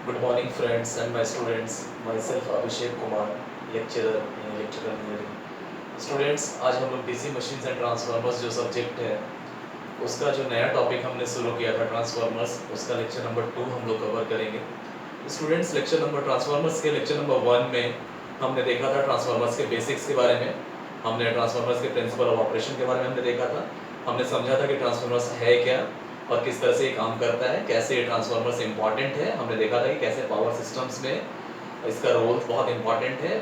Good morning, friends and my students. Myself Abhishek Kumar, lecturer in electrical engineering. Students, आज हम लोग DC machines and transformers जो subject है उसका जो नया टॉपिक हमने शुरू किया था ट्रांसफार्मर्स, उसका लेक्चर नंबर 2 हम लोग कवर करेंगे। स्टूडेंट्स, लेक्चर नंबर ट्रांसफार्मर्स के लेक्चर नंबर 1 में हमने देखा था ट्रांसफार्मर्स के बेसिक्स के बारे में, हमने ट्रांसफार्मर्स के प्रिंसिपल ऑफ ऑपरेशन के बारे में हमने देखा था, हमने समझा था कि ट्रांसफार्मर्स है क्या और किस तरह से ये काम करता है, कैसे ये ट्रांसफार्मर्स इंपॉर्टेंट है। हमने देखा था कि कैसे पावर सिस्टम्स में इसका रोल बहुत इंपॉर्टेंट है,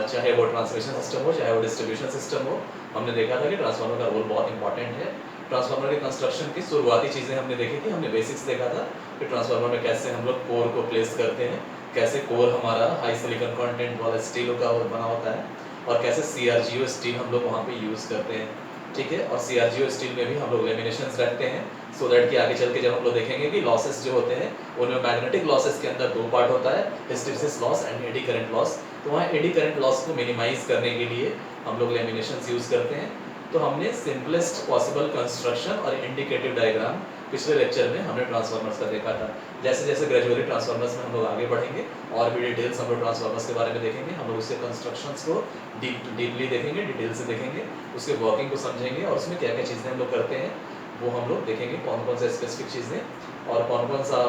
चाहे वो ट्रांसमिशन सिस्टम हो चाहे वो डिस्ट्रीब्यूशन सिस्टम हो। हमने देखा था कि ट्रांसफार्मर का रोल बहुत इंपॉर्टेंट है। ट्रांसफार्मर के कंस्ट्रक्शन की शुरुआती चीज़ें हमने देखी थी, हमने बेसिक्स देखा था कि ट्रांसफार्मर में कैसे हम लोग कोर को प्लेस करते हैं, कैसे कोर हमारा हाई सिलिकॉन कंटेंट वाला स्टील का बना होता है और कैसे CRGO स्टील हम लोग वहाँ पे यूज़ करते हैं, ठीक है। और CRGO स्टील में भी हम लोग लेमिनेशंस रखते हैं सो दैट कि आगे चल के जब हम लोग देखेंगे कि लॉसेस जो होते हैं उनमें मैग्नेटिक लॉसेस के अंदर 2 पार्ट होता है, hysteresis loss and eddy current loss. तो वहाँ एडी करंट लॉस को मिनिमाइज करने के लिए हम लोग लेमिनेशंस यूज़ करते हैं। तो हमने सिंपलेस्ट पॉसिबल कंस्ट्रक्शन और इंडिकेटिव डायग्राम पिछले लेक्चर में हमने ट्रांसफार्मर्स का देखा था। जैसे जैसे ग्रेजुअली ट्रांसफार्मर्स में हम लोग आगे बढ़ेंगे और भी डिटेल्स हम लोग ट्रांसफार्मर्स के बारे में देखेंगे, हम लोग उसके कंस्ट्रक्शंस को डीपली देखेंगे, डिटेल से देखेंगे, उसके वर्किंग को समझेंगे और उसमें क्या क्या चीज़ें हम लोग करते हैं वो हम लोग देखेंगे, कौन कौन से स्पेसिफिक चीज़ें और कौन कौन सा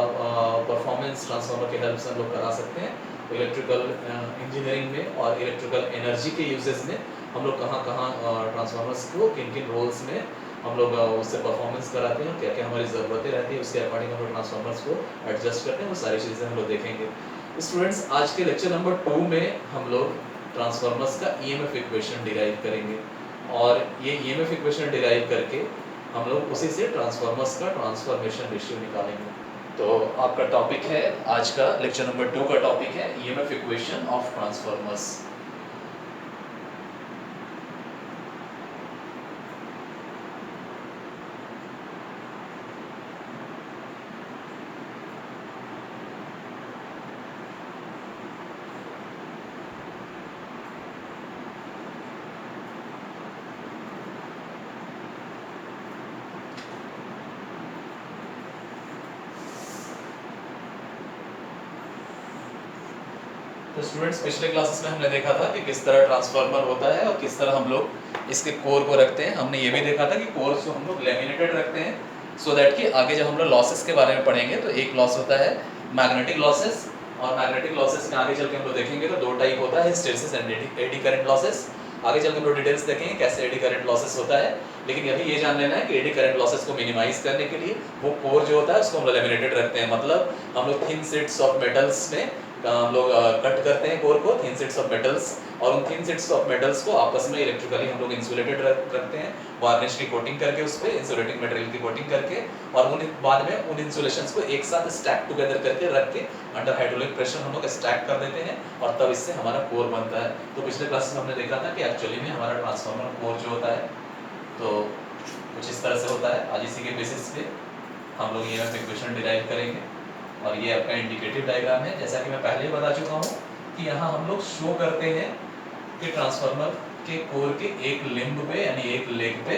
परफॉर्मेंस ट्रांसफार्मर के हेल्प से हम लोग करा सकते हैं इलेक्ट्रिकल इंजीनियरिंग में और इलेक्ट्रिकल एनर्जी के यूजेस में। हम लोग कहाँ कहाँ ट्रांसफार्मर्स को किन किन रोल्स में हम लोग उससे परफॉर्मेंस कराते हैं और क्या क्या हमारी ज़रूरतें रहती है उसके अकॉर्डिंग हम लोग ट्रांसफार्मर्स को एडजस्ट करते हैं, वो सारी चीज़ें हम लोग देखेंगे। स्टूडेंट्स, आज के लेक्चर नंबर 2 में हम लोग ट्रांसफार्मर्स का EMF इक्वेशन डिराइव करेंगे और ये EMF इक्वेशन डिराइव करके हम लोग उसी से ट्रांसफार्मर्स का ट्रांसफॉर्मेशन रेशियो निकालेंगे। तो आपका टॉपिक है आज का लेक्चर नंबर 2 का टॉपिक है EMF इक्वेशन ऑफ ट्रांसफार्मर्स। तो स्टूडेंट्स, पिछले क्लासेस में हमने देखा था कि किस तरह ट्रांसफार्मर होता है और किस तरह हम लोग इसके कोर को रखते हैं। हमने ये भी देखा था कि कोर को हम लोग लैमिनेटेड रखते हैं सो दैट कि आगे जब हम लोग लॉसेस के बारे में पढ़ेंगे तो एक लॉस होता है मैग्नेटिक लॉसेस और मैग्नेटिक लॉसेस में आगे चल के हम लोग देखेंगे तो 2 टाइप होता है, hysteresis and eddy current losses. आगे चल के हम लोग डिटेल्स देखेंगे कैसे एडी करंट लॉसेस होता है, लेकिन अभी ये जान लेना है कि एडी करंट लॉसेस को मिनिमाइज करने के लिए वो कोर जो होता है उसको हम लोग लैमिनेटेड रखते हैं। मतलब हम लोग थिन शीट्स ऑफ मेटल्स में हम लोग कट करते हैं कोर को, थिन शीट्स ऑफ मेटल्स, और उन थिन शीट्स ऑफ मेटल्स को आपस में इलेक्ट्रिकली हम लोग इंसुलेटेड रखते हैं, वार्निश की कोटिंग करके, उस पर इंसुलेटिंग मटेरियल की कोटिंग करके, और उन बाद में उन इंसुलेशंस को एक साथ स्टैक टुगेदर करके रख के अंडर हाइड्रोलिक प्रेशर हम लोग स्टैक कर देते हैं और तब इससे हमारा कोर बनता है। तो पिछले क्लास में हमने देखा था कि एक्चुअली में हमारा ट्रांसफार्मर कोर जो होता है तो कुछ इस तरह से होता है। आज इसी के बेसिस पे हम लोग EMF इक्वेशन डिराइव करेंगे और ये आपका इंडिकेटिव डायग्राम है। जैसा कि मैं पहले ही बता चुका हूँ कि यहाँ हम लोग शो करते हैं कि ट्रांसफार्मर के कोर के एक लिंब पे यानी एक लेग पे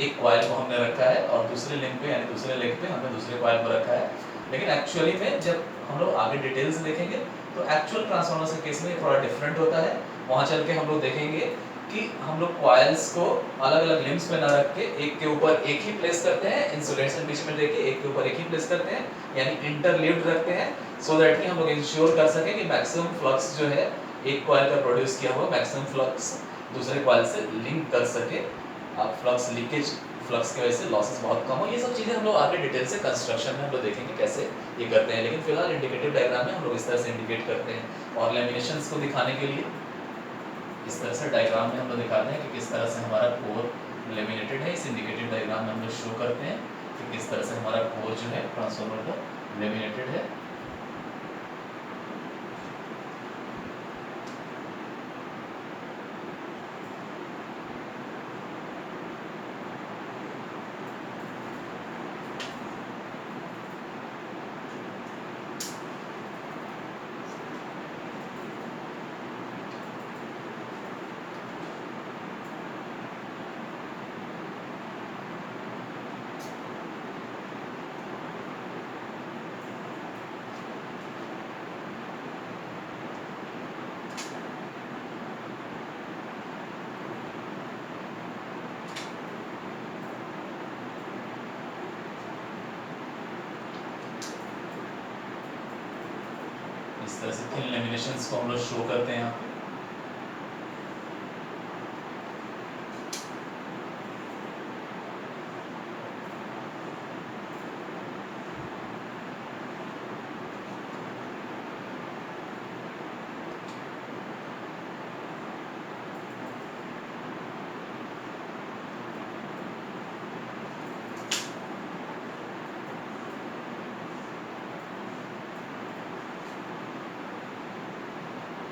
एक कॉइल को हमने रखा है और दूसरे लिंब पे यानी दूसरे लेग पे हमने दूसरे कॉइल को रखा है। लेकिन एक्चुअली में जब हम लोग आगे डिटेल्स देखेंगे तो एक्चुअल ट्रांसफार्मर के केस में ये थोड़ा डिफरेंट होता है। वहाँ चल के हम लोग देखेंगे कि हम लोग कॉइल्स को अलग अलग लिम्स पे ना रख के एक के ऊपर एक ही प्लेस करते हैं, इंसुलेशन बीच में देके एक के ऊपर एक ही प्लेस करते हैं यानी इंटरलीव्ड रखते हैं सो दैट कि हम लोग इंश्योर कर सकें कि मैक्सिमम फ्लक्स जो है एक कॉइल का प्रोड्यूस किया हुआ मैक्सिमम फ्लक्स दूसरे कॉइल से लिंक कर सके, आप फ्लक्स लीकेज फ्लक्स की वजह से लॉसेस बहुत कम हो। ये सब चीज़ें हम लोग आगे डिटेल से कंस्ट्रक्शन में हम लोग देखेंगे कैसे ये करते हैं, लेकिन फिलहाल इंडिकेटिव डायग्राम में हम लोग इस तरह से इंडिकेट करते हैं। और लेमिनेशंस को दिखाने के लिए इस तरह से डायग्राम में हम लोग दिखाते हैं कि किस तरह से हमारा कोर लेमिनेटेड है। इस इंडिकेटिव डायग्राम में हम लोग शो करते हैं कि किस तरह से हमारा कोर जो है ट्रांसफार्मर का लेमिनेटेड है। इस तरह से थिन लेमिनेशंस को हम लोग शो करते हैं यहाँ पे।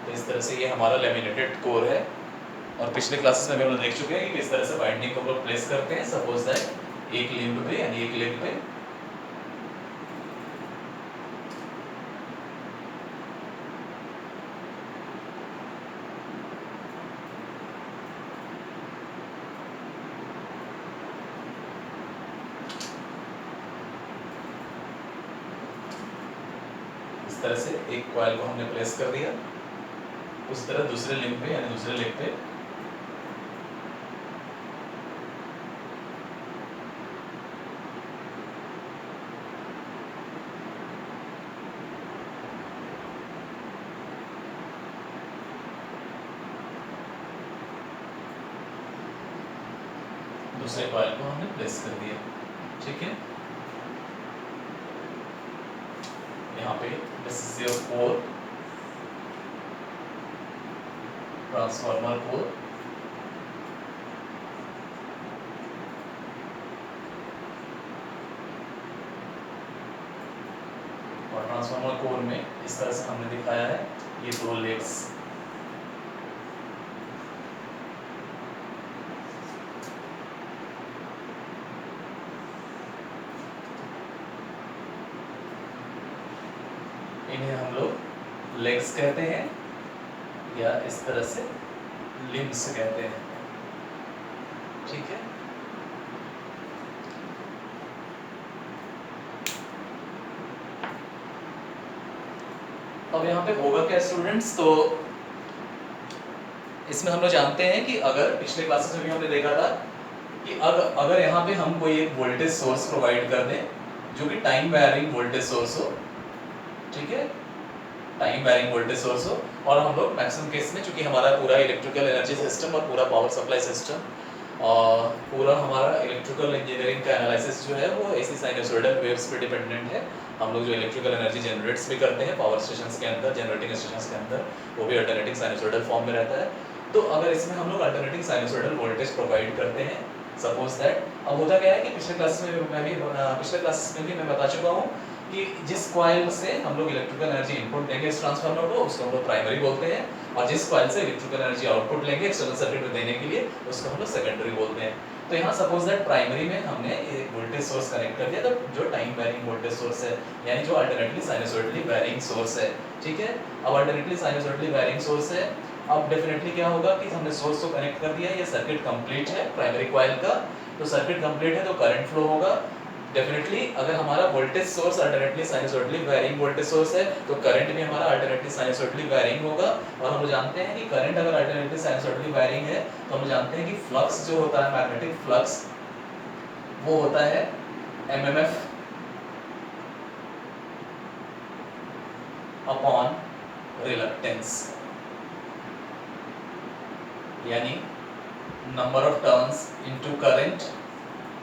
तो इस तरह से ये हमारा लेमिनेटेड कोर है, और पिछले क्लासेस में भी हम लोग देख चुके हैं कि किस तरह से बाइंडिंग को हम लोग प्लेस करते हैं। सपोज दैट एक लिंब पे यानी एक लेग पे इस तरह से एक कॉइल को हमने प्लेस कर दिया, उस तरह दूसरे लिंब पे यानी दूसरे लेग पे दूसरे कॉइल को हमने प्लेस कर दिया। ठीक है, यहाँ पे this is your core, transformer core. और ट्रांसफार्मर कोर में इस तरह से हमने दिखाया है ये दो लेग्स। इन्हें हम लोग लेग्स कहते हैं या इस तरह से लिम्स कहते हैं। ठीक है, अब यहाँ पे होगा क्या स्टूडेंट्स, तो इसमें हम लोग जानते हैं कि अगर पिछले क्लासेस में भी हमने देखा था कि अगर यहाँ पे हम कोई एक वोल्टेज सोर्स प्रोवाइड कर दें जो कि टाइम वेरिंग वोल्टेज सोर्स हो, ठीक है, टाइम वेरिंग वोल्टेज सोर्स हो, और हम लोग मैक्सिमम केस में चूंकि हमारा पूरा इलेक्ट्रिकल एनर्जी सिस्टम और पूरा पावर सप्लाई सिस्टम और पूरा हमारा इलेक्ट्रिकल इंजीनियरिंग का एनालिसिस जो है वो ऐसी साइनसोइडल वेव्स पे डिपेंडेंट है। हम लोग जो इलेक्ट्रिकल एनर्जी जनरेट्स भी करते हैं पावर स्टेशंस के अंदर, जनरेटिंग स्टेशंस के अंदर, वो भी अल्टरनेटिंग साइनसोइडल फॉर्म में रहता है। तो अगर इसमें हम लोग अल्टरनेटिंग साइनसोइडल वोल्टेज प्रोवाइड करते हैं, सपोज दैट, अब होता क्या है कि पिछले क्लासेस में भी मैं बता चुका हूँ कि जिस कॉइल से हम लोग इलेक्ट्रिकल एनर्जी इनपुट देंगे इस ट्रांसफार्मर को, उसको हम लोग प्राइमरी बोलते हैं, और जिस कॉइल से इलेक्ट्रिकल एनर्जी आउटपुट लेंगे एक्सटर्नल सर्किट में देने के लिए, उसको हम लोग सेकेंडरी बोलते हैं। तो यहाँ सपोज दैट प्राइमरी में हमने एक वोल्टेज सोर्स कनेक्ट कर दिया, तो जो टाइम वेरिंग वोल्टेज सोर्स है यानी जो अल्टरनेटली साइनसोइडली वेरिंग सोर्स है। ठीक है, अब अल्टरनेटली साइनसोइडली वेरिंग सोर्स है, अब डेफिनेटली क्या होगा कि हमने सोर्स को कनेक्ट कर दिया, ये सर्किट कंप्लीट है प्राइमरी कॉइल का, तो सर्किट कंप्लीट है तो करंट फ्लो होगा। डेफिनेटली अगर हमारा voltage source alternately sinusoidally varying voltage source है तो करंट भी हमारा अल्टरनेटली साइनसोइडली वेरिंग होगा। और हम जानते हैं कि करंट अगर अल्टरनेटली साइनसोइडली वेरिंग है तो हम जानते हैं कि फ्लक्स जो होता है, मैग्नेटिक फ्लक्स, वो होता है एमएमएफ अपॉन रिलक्टेंस, यानी number of turns into current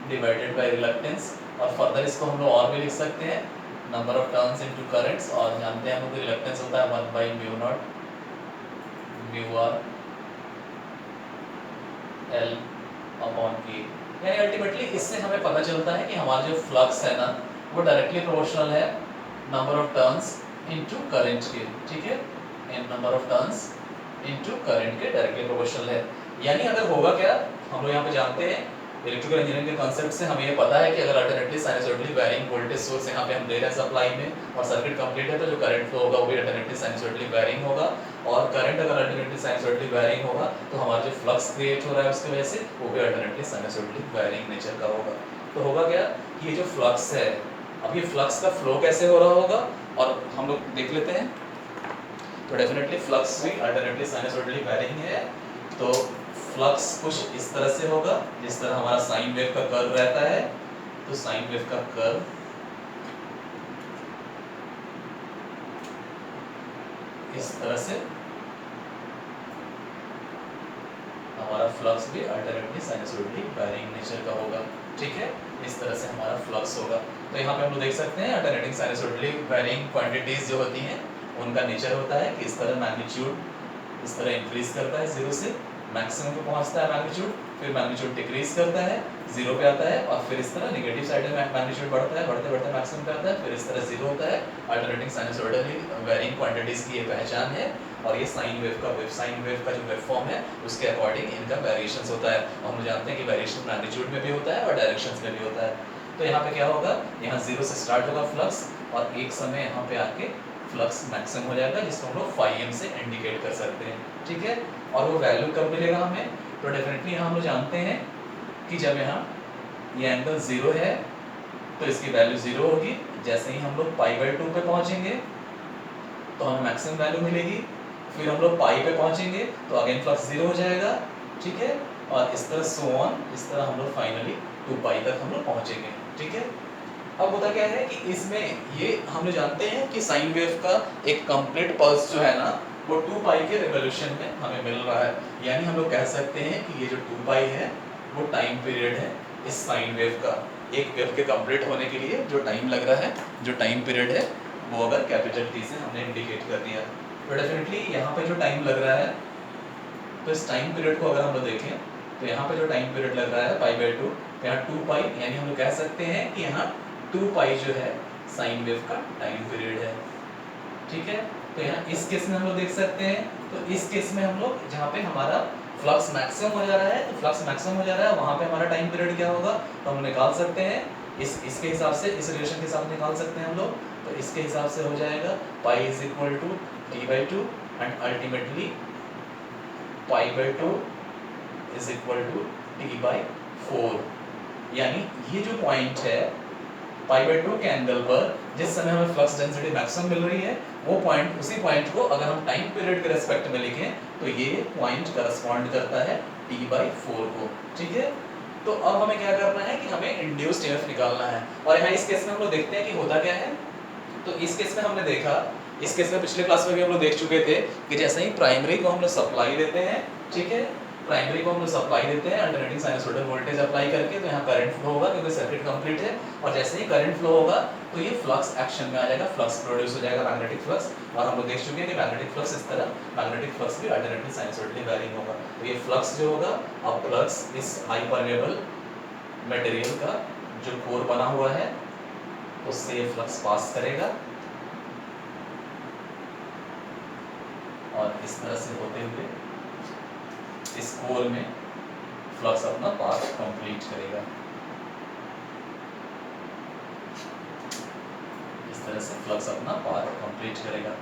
divided by reluctance. और फर्दर इसको हम लोग और भी लिख सकते हैं, number of turns into currents, और जानते हैं हम लोग रिलक्टेंस होता है 1/μ0 μr L अपॉन K। यानी अल्टीमेटली इससे हमें पता चलता है कि हमारा जो फ्लक्स है ना वो डायरेक्टली प्रोपोर्शनल है number of turns into current के। ठीक है, इन number of turns into current के डायरेक्टली प्रोपोर्शनल है। यानी अगर होगा क्या, हम लोग यहाँ पे जानते हैं इलेक्ट्रिकल इंजीनियरिंग के कांसेप्ट से हमें ये पता है कि अगर alternately sinusoidally varying voltage source यहाँ पे हम दे रहे हैं सप्लाई में और सर्किट कंप्लीट है, तो जो करंट फ्लो होगा वो भी अल्टरनेटली साइनसोइडली वेरिंग होगा, और करंट अगर अल्टरनेटली साइनसोइडली वेरिंग होगा तो हमारा जो फ्लक्स क्रिएट हो रहा है उसकी वजह से वो भी अल्टरनेटली साइनसोइडली वेरिंग नेचर का होगा। तो होगा क्या कि ये जो फ्लक्स है, अब ये फ्लक्स का फ्लो कैसे हो रहा होगा और हम लोग देख लेते हैं। तो डेफिनेटली फ्लक्स भी अल्टरनेटली साइनसोइडली वेरिंग है, तो फ्लक्स कुछ इस तरह से होगा जिस तरह हमारा साइन वेव का कर्व रहता है। तो साइन वेव का कर्व इस तरह से हमारा फ्लक्स भी अल्टरनेटली साइनसॉइडली वैरिंग नेचर का होगा। ठीक है, इस तरह से हमारा फ्लक्स होगा। तो यहाँ पे हम लोग देख सकते हैं अल्टरनेटिंग साइनसॉइडली वैरिंग क्वांटिटीज जो होती हैं उनका नेचर होता है कि इस तरह मैग्नीट्यूड इस तरह इंक्रीज करता है, जीरो से मैक्सिमम पे पहुंचता है मैग्नीट्यूड, फिर मैग्नीट्यूड डिक्रीज करता है, जीरो पे आता है, और फिर इस तरह नेगेटिव साइड में मैग्नीट्यूड बढ़ता है, बढ़ते बढ़ते मैक्सिमम पे आता है, फिर इस तरह जीरो होता है। अल्टरनेटिंग साइनसॉइडली वैरिंग क्वांटिटीज की ये पहचान है, और ये साइन वेव का जो वेव फॉर्म है उसके अकॉर्डिंग इनका वेरिएशंस होता है। और हम जानते हैं कि वेरिएशन मैग्नीट्यूड में भी होता है और डायरेक्शंस में भी होता है। तो यहाँ पे क्या होगा, यहाँ जीरो से स्टार्ट होगा फ्लक्स, और एक समय यहाँ पे आके फ्लक्स मैक्सिमम हो जाएगा, जिसको हम लोग फाई एम से इंडिकेट कर सकते हैं। ठीक है, और वो वैल्यू कब मिलेगा हमें, तो डेफिनेटली यहाँ हम लोग जानते हैं कि जब यहाँ ये एंगल जीरो है तो इसकी वैल्यू जीरो होगी। जैसे ही हम लोग पाई बाई टू पे पहुंचेंगे तो हमें मैक्सिमम वैल्यू मिलेगी, फिर हम लोग पाई पे पहुंचेंगे तो अगेन फ्लक्स जीरो हो जाएगा। ठीक है, और इस तरह सो ऑन, इस तरह हम लोग फाइनली 2 पाई तक हम लोग पहुंचेंगे। ठीक है, अब होता क्या है कि इसमें ये हम लोग जानते हैं कि साइन वेव का एक कंप्लीट पल्स जो है ना वो 2 पाई के रिवोल्यूशन में हमें मिल रहा है। यानी हम लोग कह सकते हैं कि ये जो 2 पाई है वो टाइम पीरियड है इस साइन वेव का। एक वेव के कंप्लीट होने के लिए जो टाइम लग रहा है, जो टाइम पीरियड है, वो अगर कैपिटल टी से हमने इंडिकेट कर दिया तो डेफिनेटली यहाँ पे जो टाइम लग रहा है, तो इस टाइम पीरियड को अगर हम लोग देखें तो यहाँ पे जो टाइम पीरियड लग रहा है पाई बाई टू, यहाँ 2 पाई, यानी हम लोग कह सकते हैं कि यहाँ 2 पाई जो है साइन वेव का टाइम पीरियड है। ठीक है, तो यहाँ इस केस में हम लोग देख सकते हैं, तो इस केस में हम लोग जहाँ पे हमारा फ्लक्स मैक्सिमम हो जा रहा है, तो फ्लक्स मैक्सिमम हो जा रहा है वहाँ पे हमारा टाइम पीरियड क्या होगा, तो हम निकाल सकते हैं इसके हिसाब से, इस रिलेशन के हिसाब से निकाल सकते हैं हम लोग। तो इसके हिसाब से हो जाएगा pi is equal to T by two, and ultimately pi by two is equal to T by 4। यानी ये जो पॉइंट है पाई बाई टू के एंगल पर जिस समय हमें फ्लक्स डेंसिटी मैक्सिमम मिल रही है, वो पॉइंट, उसी पॉइंट को अगर हम टाइम पीरियड के रेस्पेक्ट में लिखें तो ये पॉइंट करस्पॉन्ड करता है टी बाई 4 को। ठीक है, तो अब हमें क्या करना है कि हमें इंड्यूस्ड ईएमएफ निकालना है। और यहाँ इस केस में हम लोग देखते हैं कि होता क्या है। तो इस केस में हमने देखा, इस केस में पिछले क्लास में भी हम लोग देख चुके थे कि जैसे ही प्राइमरी को हम लोग सप्लाई देते हैं, ठीक है, प्राइमरी को हम लोग सप्लाई देते हैं अल्टरनेटिंग साइनसॉइडल वोल्टेज अप्लाई करके, तो यहाँ करंट फ्लो होगा क्योंकि सर्किट कंप्लीट है, और जैसे ही करंट फ्लो होगा तो ये फ्लक्स एक्शन में आ जाएगा, फ्लक्स प्रोड्यूस हो जाएगा, मैग्नेटिक फ्लक्स। और हम लोग देख चुके हैं कि मैग्नेटिक फ्लक्स इस तरह, मैग्नेटिक फ्लक्स भी अल्टरनेटिंग साइनसॉइडली वैरिंग होगा। तो ये फ्लक्स जो होगा, अब फ्लक्स इस हाई परमेबल मटेरियल का जो कोर बना हुआ है उससे ये फ्लक्स पास करेगा, और इस तरह से होते हुए इस कोर में फ्लक्स अपना पाथ कंप्लीट करेगा। इस तरह से फ्लक्स अपना पाथ कंप्लीट करेगा।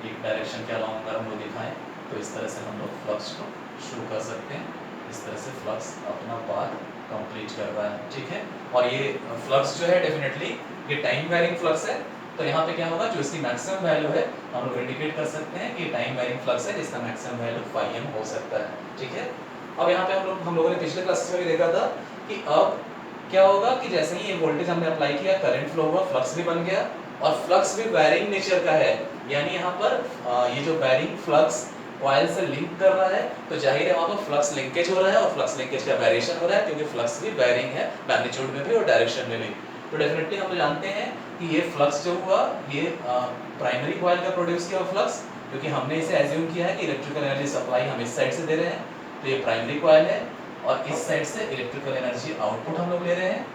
एक डायरेक्शन के अलावा अगर हम लोग दिखाएं तो इस तरह से हम लोग फ्लक्स को शुरू कर सकते हैं। इस तरह से फ्लक्स अपना पाथ कंप्लीट कर रहा है। ठीक है, और ये फ्लक्स जो है डेफिनेटली ये टाइम वेरिंग फ्लक्स है। तो यहाँ पे क्या होगा, जो इसकी मैक्सिमम वैल्यू है हम लोग इंडिकेट कर सकते हैं कि टाइम वेरिंग फ्लक्स है जिसका मैक्सिमम वैल्यू फाई एम हो सकता है। ठीक है, अब यहाँ पे हम लोगों ने पिछले क्लासेस में भी देखा था कि अब क्या होगा कि जैसे ही ये वोल्टेज हमने अप्लाई किया, करंट फ्लो हुआ, फ्लक्स भी बन गया, और फ्लक्स भी वैरिंग नेचर का है। यानी यहाँ पर ये जो वैरिंग फ्लक्स कॉइल से लिंक कर रहा है, तो जाहिर है वहाँ पर फ्लक्स लिंकेज हो रहा है, और फ्लक्स लिंकेज का वेरिएशन हो रहा है क्योंकि फ्लक्स भी वैरिंग है मैग्नीट्यूड में भी और डायरेक्शन में भी। तो डेफिनेटली हम जानते हैं कि ये फ्लक्स जो हुआ ये प्राइमरी कॉइल का प्रोड्यूस किया हुआ फ्लक्स, क्योंकि हमने इसे एज्यूम किया है कि इलेक्ट्रिकल एनर्जी सप्लाई हम इस साइड से दे रहे हैं, तो ये प्राइमरी कॉइल है, और इस साइड से इलेक्ट्रिकल एनर्जी आउटपुट हम लोग ले रहे हैं,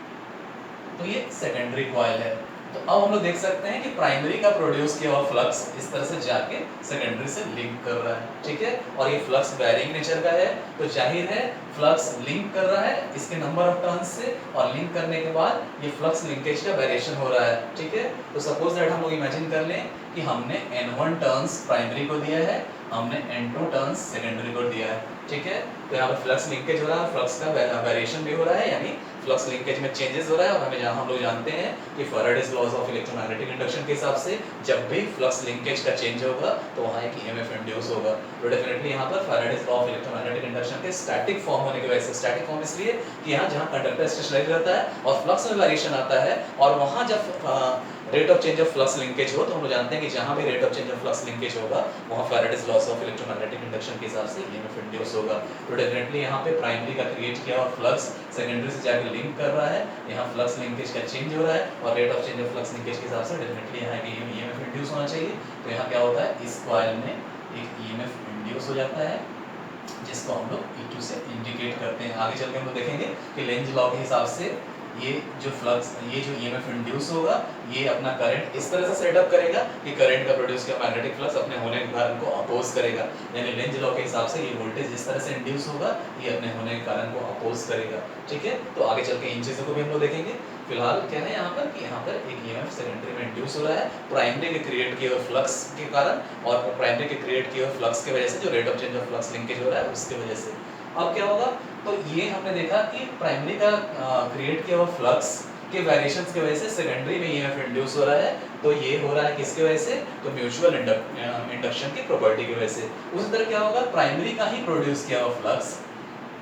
तो ये सेकेंडरी कॉइल है। तो अब हम लोग देख सकते हैं कि प्राइमरी का प्रोड्यूस किया हुआ फ्लक्स इस तरह से जाके सेकेंडरी से लिंक कर रहा है। ठीक है, और ये फ्लक्स वैरिंग नेचर का है, तो जाहिर है फ्लक्स लिंक कर रहा है इसके नंबर ऑफ टर्न्स से, और लिंक करने के बाद ये फ्लक्स लिंकेज का वेरिएशन हो रहा है। ठीक है, तो सपोज दैट हम लोग इमेजिन कर लें कि हमने n1 टर्न्स प्राइमरी को दिया है, हमने n2 टर्न्स सेकेंडरी को दिया है। ठीक है, तो यहाँ पर फ्लक्स लिंकेज हो रहा है, फ्लक्स का वेरिएशन भी हो रहा है, यानी फ्लक्स लिंकेज में चेंजेस हो रहा है। और हमें जहाँ हम लोग जानते हैं कि Faraday's laws of electromagnetic induction के हिसाब से जब भी फ्लक्स लिंकेज का चेंज होगा तो वहाँ एक ईएमएफ इंड्यूस होगा। तो डेफिनेटली यहाँ पर Faraday's law of electromagnetic induction के स्टैटिक फॉर्म होने की वजह से, स्टैटिक फॉर्म इसलिए कि यहाँ जहाँ कंडक्टर स्टेशनरी रहता है और फ्लक्स में वेरिएशन आता है, और वहाँ जब rate of change of flux linkage हो तो हम लोग जानते हैं कि जहां भी rate of change of flux linkage होगा वहां Faraday's loss of electromagnetic induction के हिसाब से ईएमएफ इंड्यूस होगा। तो डेफिनेटली यहाँ पे प्राइमरी का क्रिएट किया हुआ फ्लक्स सेकेंडरी से जाकर लिंक कर रहा है, यहाँ फ्लक्स लिंकेज का चेंज हो रहा है और rate of change of flux linkage के हिसाब से डेफिनेटली यहाँ पे ईएमएफ इंड्यूस होना चाहिए। तो यहाँ क्या होता है, इस कॉइल में एक ईएमएफ इंड्यूस हो जाता है जिसको हम लोग E2 से इंडिकेट करते हैं। आगे चल के हम लोग देखेंगे कि लेंज लॉ के हिसाब से ये जो फ्लक्स, ये जो ईएमएफ इंड्यूस होगा, ये अपना करंट इस तरह से सेटअप करेगा कि करंट का प्रोड्यूस किया मैग्नेटिक फ्लक्स अपने होने के कारण को अपोज करेगा। यानी लेंज लॉ के हिसाब से ये वोल्टेज जिस तरह से इंड्यूस होगा ये अपने होने के कारण को अपोज करेगा। ठीक है, तो आगे चल के इन चीज़ों को भी हम लोग देखेंगे। फिलहाल क्या है यहाँ पर कि यहाँ पर एक ईएमएफ सेकेंडरी में इंड्यूस हो रहा है प्राइमरी के क्रिएट किए हुए फ्लक्स के कारण, और प्राइमरी के क्रिएट किए हुए फ्लक्स की वजह से जो rate of change of flux linkage हो रहा है उसकी वजह से। अब क्या होगा, तो ये हमने देखा कि प्राइमरी का क्रिएट किया हुआ फ्लक्स के वेरिएशंस की वजह से सेकेंडरी में ईएमएफ इंड्यूस हो रहा है। तो ये हो रहा है किसकी वजह से, तो म्यूचुअल इंडक्शन की प्रॉपर्टी की वजह से। उसी तरह क्या होगा, प्राइमरी का ही प्रोड्यूस किया हुआ फ्लक्स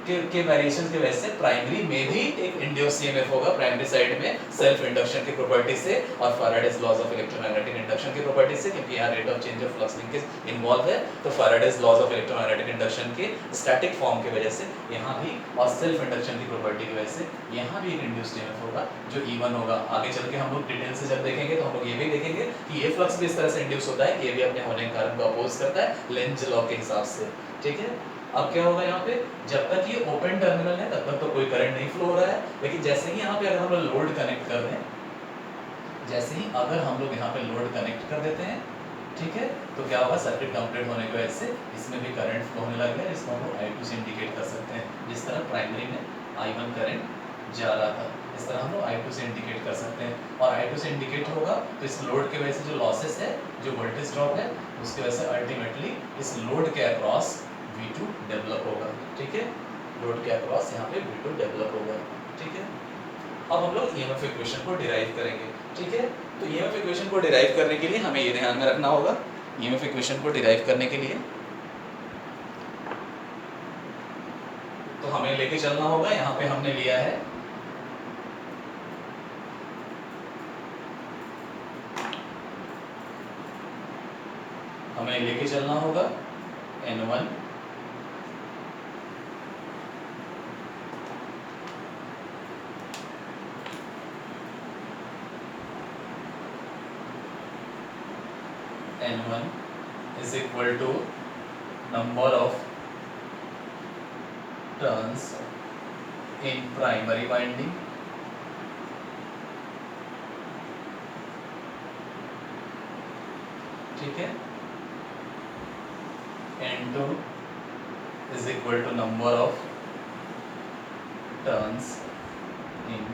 के वेरिएशन की वजह से प्राइमरी में भी एक इंड्यूस ईएमएफ होगा प्राइमरी साइड में सेल्फ इंडक्शन की प्रॉपर्टी से और Faraday's laws of electromagnetic induction की प्रॉपर्टी से, क्योंकि यहाँ rate of change of flux linkage involve है। तो Faraday's laws of electromagnetic induction के स्टैटिक फॉर्म की वजह से यहाँ भी, और सेल्फ इंडक्शन की प्रॉपर्टी की वजह से यहाँ भी एक इंड्यूस्ड ईएमएफ होगा जो E1 होगा। आगे चल के हम लोग डिटेल से जब देखेंगे तो हम लोग ये भी देखेंगे कि ये फ्लक्स भी इस तरह से इंड्यूस होता है कि ये भी अपने होने के कारण को अपोज करता है लेंज लॉ के हिसाब से। ठीक है, अब क्या होगा यहाँ पे, जब तक ये ओपन टर्मिनल है तब तक तो कोई करंट नहीं फ्लो हो रहा है, लेकिन जैसे ही यहाँ पे अगर हम लोग लोड कनेक्ट कर रहे हैं, जैसे ही अगर हम लोग यहाँ पे लोड कनेक्ट कर देते हैं, ठीक है, तो क्या होगा, सर्किट कंप्लीट होने की वजह से इसमें भी करंट फ्लो होने लग गया, इसको हम लोग I2 से इंडिकेट कर सकते हैं। जिस तरह प्राइमरी में I1 करंट जा रहा था, इस तरह हम लोग I2 से इंडिकेट कर सकते हैं। और I2 से इंडिकेट होगा तो इस लोड की वजह से जो लॉसेस है, जो वोल्टेज ड्रॉप है, उसकी वजह से अल्टीमेटली इस लोड के अक्रॉस V2 डेवलप होगा। ठीक है, लोड के अक्रॉस यहाँ पे V2 डेवलप होगा। ठीक है, अब हम लोग ईएमएफ इक्वेशन को डिराइव करेंगे। ठीक है, तो ईएमएफ इक्वेशन को डिराइव करने के लिए हमें ये ध्यान में रखना होगा, ईएमएफ इक्वेशन को डिराइव करने के लिए तो हमें लेके चलना होगा, यहाँ पे हमने लिया है हमें लेके चलना होगा N1 N1 is equal to number of turns in primary winding ठीक है, N2 is equal to number of turns in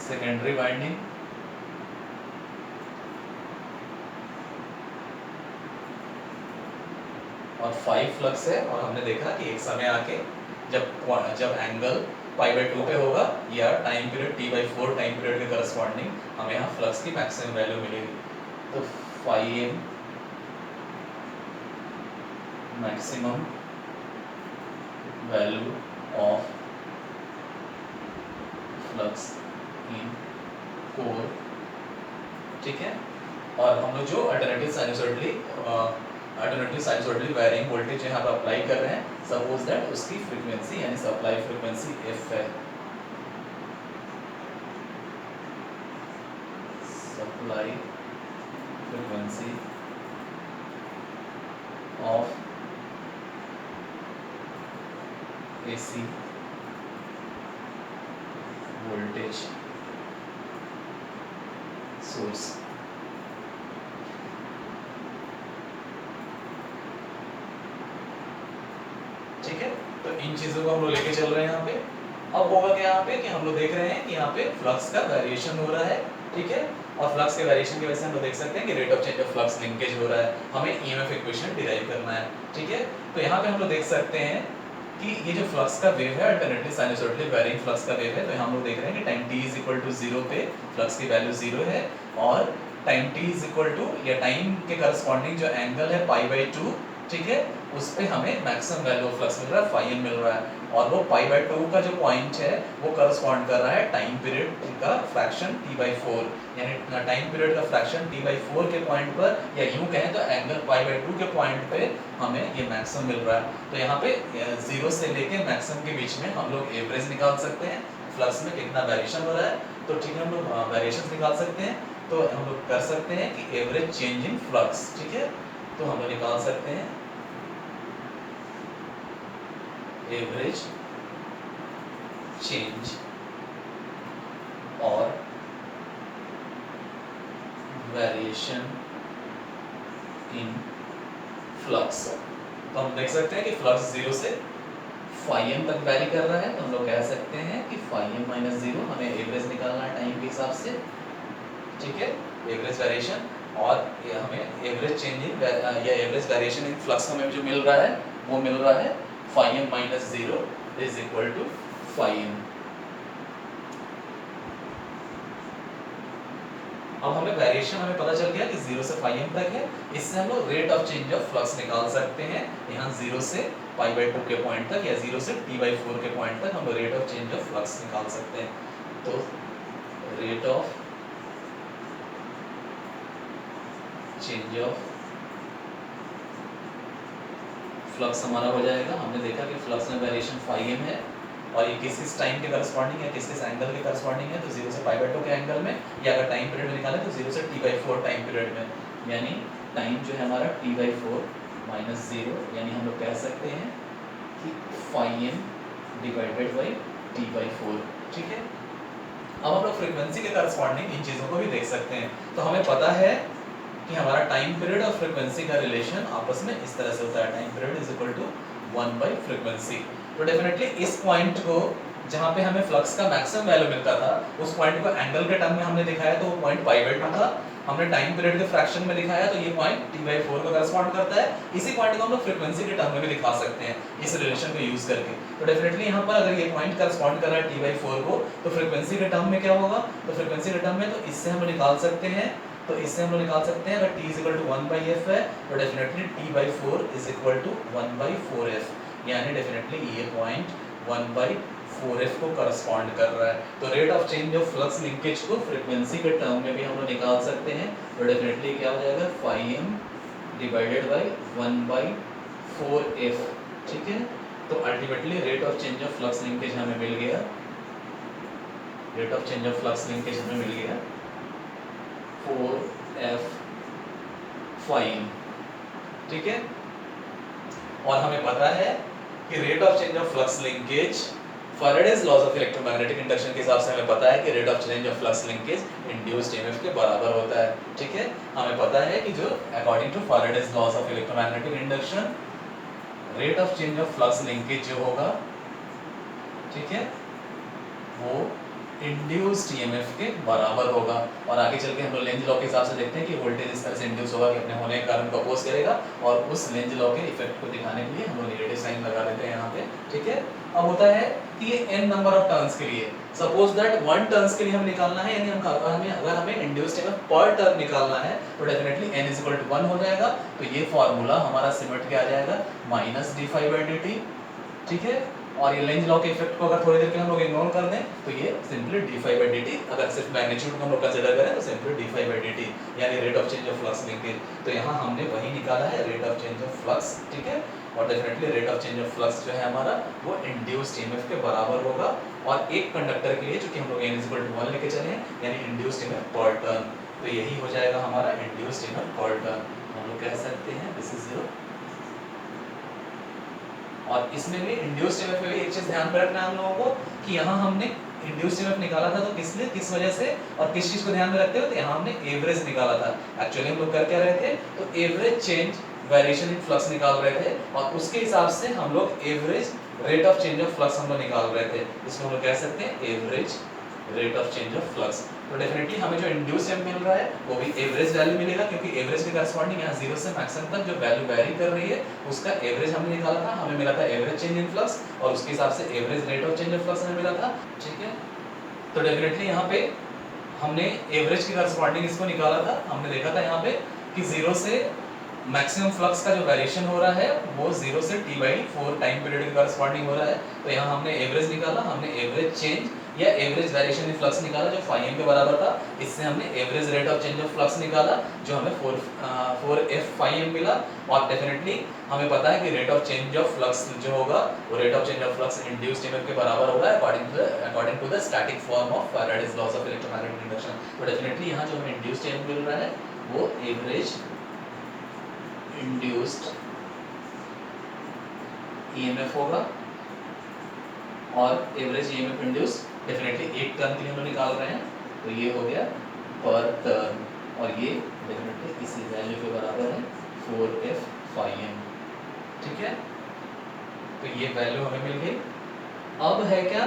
secondary winding और 5 फ्लक्स है। और हमने देखा कि एक समय आके जब एंगल π/2 पे होगा या time period T/4 time period के करस्पॉन्डिंग हमें यहाँ फ्लक्स की मैक्सिमम वैल्यू मिलेगी। तो φm maximum value of flux in core. ठीक है, और हम लोग जो अल्टरनेटिव साइनसॉइडली वायरिंग वोल्टेज यहाँ पर अप्लाई कर रहे हैं, सपोज दैट उसकी फ्रीक्वेंसी यानी सप्लाई फ्रीक्वेंसी f है, supply frequency of AC voltage source. ठीक है, तो इन चीजों को हम लोग लेके चल रहे हैं यहाँ पे। अब होगा क्या यहाँ पे कि हम लोग देख रहे हैं कि यहाँ पे फ्लक्स का वेरिएशन हो रहा है। ठीक है, और फ्लक्स के वेरिएशन की वजह से हम लोग देख सकते हैं कि rate of change of flux linkage हो रहा है, हमें ईएमएफ इक्वेशन डिराइव करना है। ठीक है, तो यहाँ पे हम लोग देख सकते हैं कि ये जो फ्लक्स का वेव है अल्टरनेटली साइनसॉइडली वेरिंग फ्लक्स का वेव है। तो यहाँ हम लोग देख रहे हैं कि time t is equal to 0 पे फ्लक्स की वैल्यू 0 है, और time t is equal to या टाइम के करस्पॉन्डिंग जो एंगल है π/2, ठीक है, उस पे हमें मैक्सिमम वैल्यू ऑफ फ्लक्स मिल रहा है, फाई एम मिल रहा है, और वो पाई बाय 2 का जो पॉइंट है वो करस्पॉन्ड कर रहा है टाइम पीरियड का फ्रैक्शन t/4, यानी टाइम पीरियड का फ्रैक्शन t/4 के पॉइंट पर, या यूं कहें तो एंगल पाई बाय 2 के पॉइंट पे हमें ये मैक्सिमम मिल रहा है। तो यहाँ पे 0 से लेके मैक्सिमम के बीच में हम लोग एवरेज निकाल सकते हैं, फ्लक्स में कितना वेरिएशन हो रहा है। तो ठीक है, हम लोग वेरिएशन निकाल सकते हैं। तो हम लोग कर सकते हैं कि एवरेज चेंज इन फ्लक्स, ठीक है, तो हम लोग निकाल सकते हैं एवरेज चेंज और वेरिएशन इन फ्लक्स। तो हम देख सकते हैं कि फ्लक्स 0 से फाई एम तक वैरी कर रहा है, तो हम लोग कह सकते हैं कि फाई एम माइनस 0 हमें एवरेज निकालना है टाइम के हिसाब से, ठीक है, एवरेज वेरिएशन। और ये हमें एवरेज चेंज इन या एवरेज वेरिएशन इन फ्लक्स हमें जो मिल रहा है वो मिल रहा है phi M minus 0 is equal to phi M. अब हमें वेरिएशन हमें पता चल गया कि 0 से फाई एम तक है। इससे हम लोग rate of change of flux निकाल सकते हैं। यहाँ 0 से पाई बाय 2 के पॉइंट तक या 0 से t/4 के पॉइंट तक हम rate of change of flux निकाल सकते हैं। तो rate of change of flux हमारा हो जाएगा, हमने देखा कि फ्लक्स में वेरिएशन फाई एम है और ये किस टाइम के करस्पॉन्डिंग है, किस एंगल के करस्पॉन्डिंग है, तो 0 से पाई बाय 2 के एंगल में, या अगर टाइम पीरियड में निकालें तो 0 से t/4 टाइम पीरियड में, यानी टाइम जो है हमारा t/4 माइनस 0, यानी हम लोग कह सकते हैं कि phi M divided by t/4, ठीक है। अब हम लोग फ्रीक्वेंसी के करस्पॉन्डिंग इन चीज़ों को भी देख सकते हैं। तो हमें पता है कि हमारा टाइम पीरियड और फ्रीक्वेंसी का रिलेशन आपस में इस तरह से होता है, time period is equal to 1 by frequency. तो डेफिनेटली इस पॉइंट को जहाँ पे हमें फ्लक्स का मैक्सिमम वैल्यू मिलता था, उस पॉइंट को एंगल के टर्म में हमने दिखाया तो वो पॉइंट पाई बाय 2 था। हमने टाइम पीरियड के फ्रैक्शन में दिखाया तो ये पॉइंट t/4 को करस्पॉन्ड करता है। इसी पॉइंट को हम लोग फ्रीक्वेंसी के टर्म में भी दिखा सकते हैं इस रिलेशन को यूज करके। तो डेफिनेटली यहाँ पर अगर ये पॉइंट करस्पॉन्ड कर रहा है t/4 को, तो फ्रीक्वेंसी के टर्म में क्या होगा, तो फ्रीक्वेंसी के टर्म में तो इससे हम निकाल सकते हैं, तो इससे हम लोग निकाल सकते हैं अगर t is equal to 1/f है तो definitely t/4 is equal to 1/4f, यानी डेफिनेटली ये पॉइंट 1/4f को करस्पॉन्ड कर रहा है। तो rate of change of flux linkage को फ्रीक्वेंसी के टर्म में भी हम लोग निकाल सकते हैं। तो डेफिनेटली क्या हो जाएगा, phi M divided by 1/4f, ठीक है। तो ultimately rate of change of flux linkage हमें मिल गया, rate of change of flux linkage हमें मिल गया 4f फाई एम, ठीक है। और हमें पता है कि rate of change of flux linkage Faraday's laws of electromagnetic induction के हिसाब से हमें पता है कि rate of change of flux linkage induced EMF के बराबर होता है, ठीक है। हमें पता है कि जो according to Faraday's laws of electromagnetic induction rate of change of flux linkage जो होगा, ठीक है, वो इंड्यूस्ड ईएमएफ के बराबर होगा। और आगे चल के हम लोग लेंज लॉ के हिसाब से देखते हैं कि वोल्टेज इस तरह से इंड्यूस होगा कि अपने होने के कारण को अपोज करेगा, और उस लेंज लॉ के इफेक्ट को दिखाने के लिए हम लोग नेगेटिव साइन लगा देते हैं यहाँ पे, ठीक है। अब होता है कि ये n नंबर ऑफ टर्न्स के लिए, सपोज दैट 1 टर्न्स के लिए हम निकालना है, यानी अगर हमें इंड्यूस्ड ईएमएफ पर टर्न निकालना है तो definitely n is equal to 1 हो जाएगा। तो ये फार्मूला हमारा सिमट के आ जाएगा माइनस d∅dt, ठीक है। और ये लेंज लॉ के इफेक्ट को अगर थोड़ी देर के लिए हम लोग इग्नोर कर दें तो ये सिंपली d∅dt, अगर सिर्फ मैग्नीट्यूड को हम लोग कंसीडर करें तो सिंपली d∅dt, यानी rate of change of flux linkage. तो यहाँ हमने वही निकाला है, rate of change of flux, ठीक है। और definitely rate of change of flux जो है हमारा वो इंड्यूस्ड ईएमएफ के बराबर होगा। और एक कंडक्टर के लिए जो कि हम लोग n इज इक्वल टू 1 लेके चले हैं, यानी इंड्यूस्ड ईएमएफ पर टर्न, तो यही हो जाएगा हमारा इंड्यूस्ड ईएमएफ पर टर्न। हम लोग कह सकते हैं दिस इज 0। और इसमें भी इंड्यूस्ड ईएमएफ में भी एक चीज ध्यान में रखना है हम लोगों को कि यहाँ हमने इंड्यूस्ड ईएमएफ निकाला था तो किस लिए, किस वजह से और किस चीज को ध्यान में रखते हुए, तो यहाँ हमने एवरेज निकाला था। एक्चुअली हम लोग कर क्या रहे थे, तो average change variation in flux निकाल रहे थे, और उसके हिसाब से हम लोग average rate of change of flux हम लोग निकाल रहे थे। इसको हम लोग कह सकते हैं average rate of change of flux. तो डेफिनेटली हमें जो इंड्यूस्ड ईएमएफ मिल रहा है वो भी एवरेज वैल्यू मिलेगा, क्योंकि एवरेज के करस्पॉन्डिंग यहाँ 0 से मैक्सिमम तक जो वैल्यू वैरी कर रही है उसका एवरेज हमने निकाला था, हमें मिला था एवरेज चेंज इन फ्लक्स, और उसके हिसाब से average rate of change of flux हमें मिला था, ठीक है। तो डेफिनेटली यहाँ पे हमने एवरेज के करस्पॉन्डिंग इसको निकाला था। हमने देखा था यहाँ पे कि 0 से मैक्सिमम फ्लक्स का जो वेरिएशन हो रहा है वो 0 से T/4 टाइम पीरियड के करस्पॉन्डिंग हो रहा है। तो यहाँ हमने एवरेज निकाला, हमने एवरेज चेंज या एवरेज वेरिएशन इन फ्लक्स निकाला जो φm के बराबर था। इससे हमने average rate of change of flux निकाला जो हमें 4f φm मिला। और डेफिनेटली हमें पता है कि rate of change of flux जो होगा वो rate of change of flux induced EMF के बराबर होगा according to the static form of Faraday's laws of electromagnetic induction. तो डेफिनेटली यहाँ जो हमें इंड्यूस्ड ईएमएफ मिल रहा है वो एवरेज इंड्यूस्ड ईएमएफ होगा। और एवरेज ईएमएफ इंड्यूस्ड डेफिनेटली एक टर्न के लिए हम लोग निकाल रहे हैं तो ये हो गया पर टर्न और ये डेफिनेटली इसी वैल्यू के बराबर है 4f φm। ठीक है, तो ये वैल्यू हमें मिल गई। अब है क्या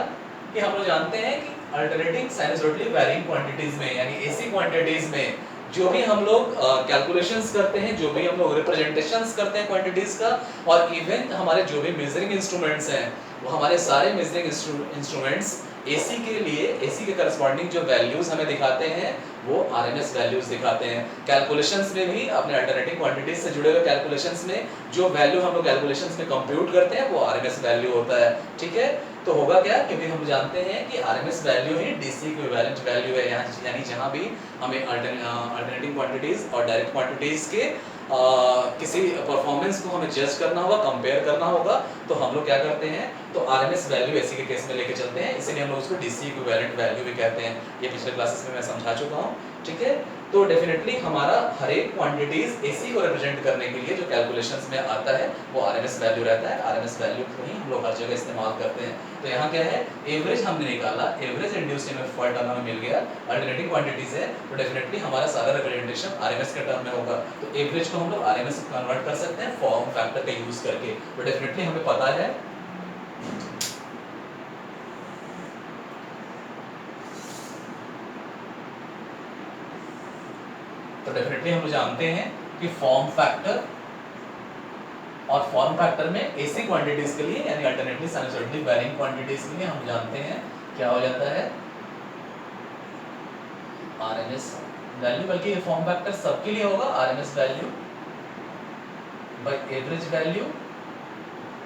कि हम लोग जानते हैं कि अल्टरनेटिंग साइनसॉइडली वैरिंग क्वांटिटीज में यानी एसी क्वांटिटीज में जो भी हम लोग कैलकुलेशंस करते हैं, जो भी हम लोग रिप्रेजेंटेशंस करते हैं क्वांटिटीज का, और इवन हमारे जो भी मेजरिंग इंस्ट्रूमेंट्स हैं वो हमारे सारे मेजरिंग इंस्ट्रूमेंट्स एसी के लिए एसी के करस्पॉन्डिंग जो वैल्यूज हमें दिखाते हैं वो आरएमएस वैल्यूज दिखाते हैं। कैलकुलेशंस में भी अपने अल्टरनेटिव क्वांटिटीज से जुड़े हुए कैलकुलेशंस में जो वैल्यू हम लोग कैलकुलेशंस में कंप्यूट करते हैं वो आरएमएस वैल्यू होता है। ठीक है, तो होगा क्या, क्योंकि हम जानते हैं कि आरएमएस वैल्यू ही डीसी इक्विवेलेंट वैल्यू है, यानी जहां भी हमें अल्टरनेटिंग क्वांटिटीज और डायरेक्ट क्वांटिटीज के किसी परफॉर्मेंस को हमें जज करना होगा, कंपेयर करना होगा, तो हम लोग क्या करते हैं तो आरएमएस वैल्यू एसी के केस में लेके चलते हैं, इसीलिए हम लोग उसको डीसी इक्विवेलेंट वैल्यू भी कहते हैं। ये पिछले क्लासेस में मैं समझा चुका हूँ। ठीक है, तो डेफिनेटली हमारा हर एक क्वांटिटीज एसी को रिप्रेजेंट करने के लिए जो कैलकुलेशंस में आता है वो आरएमएस वैल्यू रहता है। आरएमएस वैल्यू को ही हम लोग हर जगह इस्तेमाल करते हैं। तो यहाँ क्या है, एवरेज हमने निकाला, एवरेज इंड्यूस्ड ईएमएफ पर टर्न हमें मिल गया, अल्टरनेटिंग क्वांटिटीज है तो डेफिनेटली हमारा सारा रिप्रेजेंटेशन आरएमएस के टर्म में होगा। तो एवरेज को हम लोग आरएमएस में कन्वर्ट कर सकते हैं फॉर्म फैक्टर का यूज करके। तो डेफिनेटली हमें पता है तो डेफिनेटली हम जानते हैं कि फॉर्म फैक्टर और फॉर्म फैक्टर में एसी क्वांटिटीज के लिए यानी अल्टरनेटली साइनसॉइडली वैरिंग क्वांटिटीज के लिए हम जानते हैं क्या हो जाता है आरएमएस वैल्यू, बल्कि ये फॉर्म फैक्टर सबके लिए होगा RMS value by average value.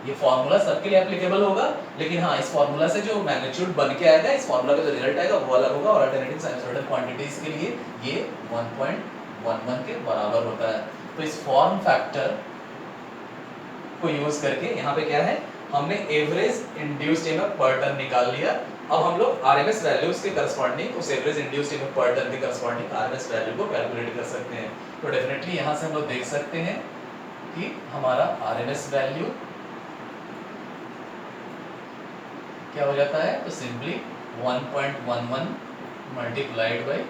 ये फार्मूला सबके लिए एप्लीकेबल होगा, लेकिन हाँ इस फार्मूला से जो मैग्नीट्यूड बन के आएगा, इस फार्मूला का जो रिजल्ट आएगा वो अलग होगा। और अल्टरनेटिव साइनसॉइडल क्वांटिटीज के लिए ये 1.11 के बराबर होता है। तो इस फॉर्म फैक्टर को यूज करके यहाँ पे क्या है, हमने एवरेज इंड्यूस्ड ईएमएफ पर टर्न निकाल लिया। अब हम लोग आरएमएस वैल्यूज के करस्पॉन्डिंग उस एवरेज इंड्यूस्ड ईएमएफ पर टर्न के करस्पॉन्डिंग आरएमएस वैल्यू को कैलकुलेट कर सकते हैं। तो डेफिनेटली यहाँ से हम लोग देख सकते हैं कि हमारा आरएमएस वैल्यू क्या हो जाता है, तो simply 1.11 multiplied by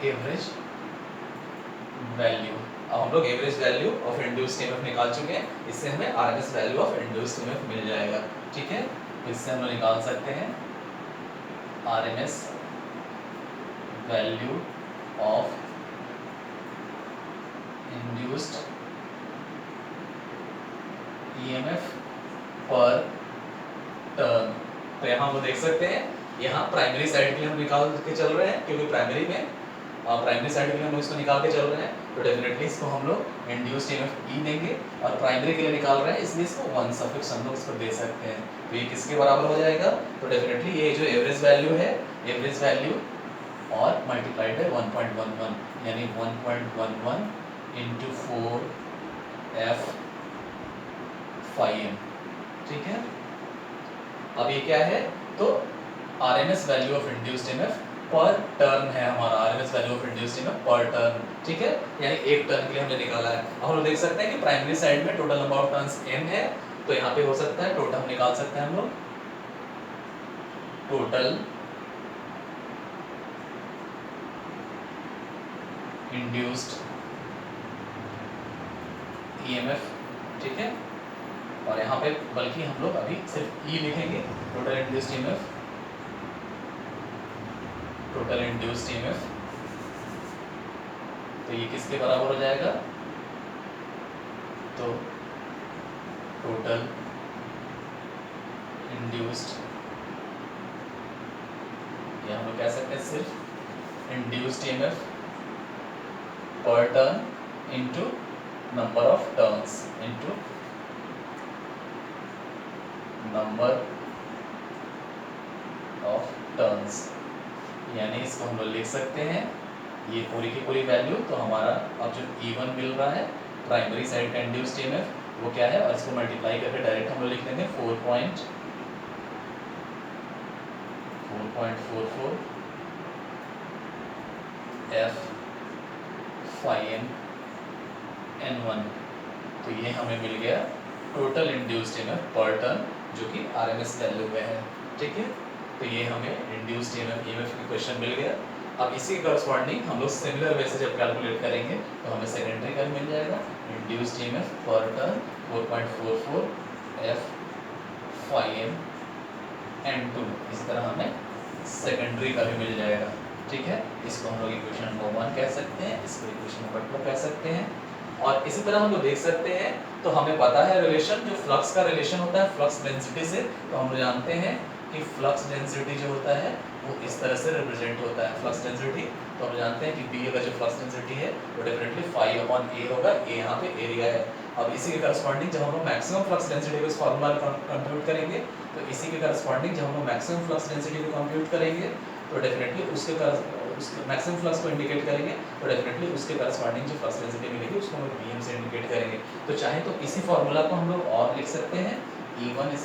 average value. अब हम लोग average value of induced EMF निकाल चुके हैं, इससे हमें RMS value of induced EMF मिल जाएगा। ठीक है, तो इससे हम लोग निकाल सकते हैं RMS value of induced EMF पर टर्न। तो यहाँ हम देख सकते हैं, यहाँ प्राइमरी साइड के लिए हम निकाल के चल रहे हैं, क्योंकि प्राइमरी साइड के लिए हम इसको निकाल के चल रहे हैं, तो डेफिनेटली इसको हम लोग इंड्यूस्ड ईएमएफ ई देंगे। और प्राइमरी के लिए निकाल रहे हैं इसलिए इसको 1 सफिक्स हम लोग इसको दे सकते हैं। तो ये किसके बराबर हो जाएगा, तो डेफिनेटली ये जो एवरेज वैल्यू है, एवरेज वैल्यू और मल्टीप्लाइड बाय 1.11 यानी 1.11 into 4f φm। ठीक है, अब ये क्या है, तो RMS value of induced EMF पर टर्न है हमारा, RMS value of induced EMF पर टर्न। ठीक है, यानी एक टर्न के लिए हमने निकाला है। अब हम लोग देख सकते हैं कि प्राइमरी साइड में total number of turns n है, तो यहाँ पे हो सकता है टोटल हम निकाल सकते हैं हम लोग टोटल इंड्यूस्ड ईएमएफ। ठीक है, और यहाँ पे बल्कि हम लोग अभी सिर्फ ई लिखेंगे, total induced EMF, total induced EMF. तो ये किसके बराबर हो जाएगा, तो टोटल इंड्यूस्ड, ये हम लोग कह सकते हैं सिर्फ इंड्यूस्ड ईएमएफ पर turn into number of turns into number of turns, यानी इसको हम लोग लिख सकते हैं ये पूरी की पूरी वैल्यू। तो हमारा अब जो E1 मिल रहा है प्राइमरी साइड का इंड्यूस्ड ईएमएफ वो क्या है, और इसको मल्टीप्लाई करके डायरेक्ट हम लोग लिख देंगे 4.44 F phi m N1। तो ये हमें मिल गया टोटल इंड्यूस्ड ईएमएफ पर टर्न जो कि आरएमएस वैल्यू में है, ठीक है। तो ये हमें इंड्यूस्ड ईएमएफ की क्वेश्चन मिल गया। अब इसी के करस्पॉन्डिंग हम लोग सिमिलर वे से जब कैलकुलेट करेंगे तो हमें सेकेंडरी का मिल जाएगा इंड्यूस्ड ईएमएफ पर turn 4.44 F phi m N2। इस तरह हमें सेकेंडरी का भी मिल जाएगा, ठीक है। इसको हम लोग इक्वेशन नंबर 1 कह सकते हैं, इसको इक्वेशन नंबर 2 कह सकते हैं। और इसी तरह हम लोग देख सकते हैं, तो हमें पता है रिलेशन जो फ्लक्स का रिलेशन होता है फ्लक्स डेंसिटी से, तो हम लोग जानते हैं कि फ्लक्स डेंसिटी जो होता है वो इस तरह से रिप्रेजेंट होता है फ्लक्स डेंसिटी। तो हम जानते हैं कि B का जो फ्लक्स डेंसिटी है वो डेफिनेटली phi अपॉन A होगा, A यहाँ पे एरिया है। अब इसी के करस्पॉन्डिंग जब हम लोग मैक्सिमम फ्लक्स डेंसिटी को इस फार्मूला में कंप्यूट करेंगे, तो इसी के करस्पॉन्डिंग जब हम लोग मैक्सिमम फ्लक्स डेंसिटी को कंप्यूट करेंगे तो डेफिनेटली उसके मैक्सिमम फ्लक्स को इंडिकेट करेंगे, तो डेफिनेटली उसके करस्पॉन्डिंग जो फ्लक्स डेंसिटी मिलेगी उसको हम Vm से इंडिकेट करेंगे। तो चाहे तो इसी फार्मूला को हम लोग और लिख सकते हैं E1 =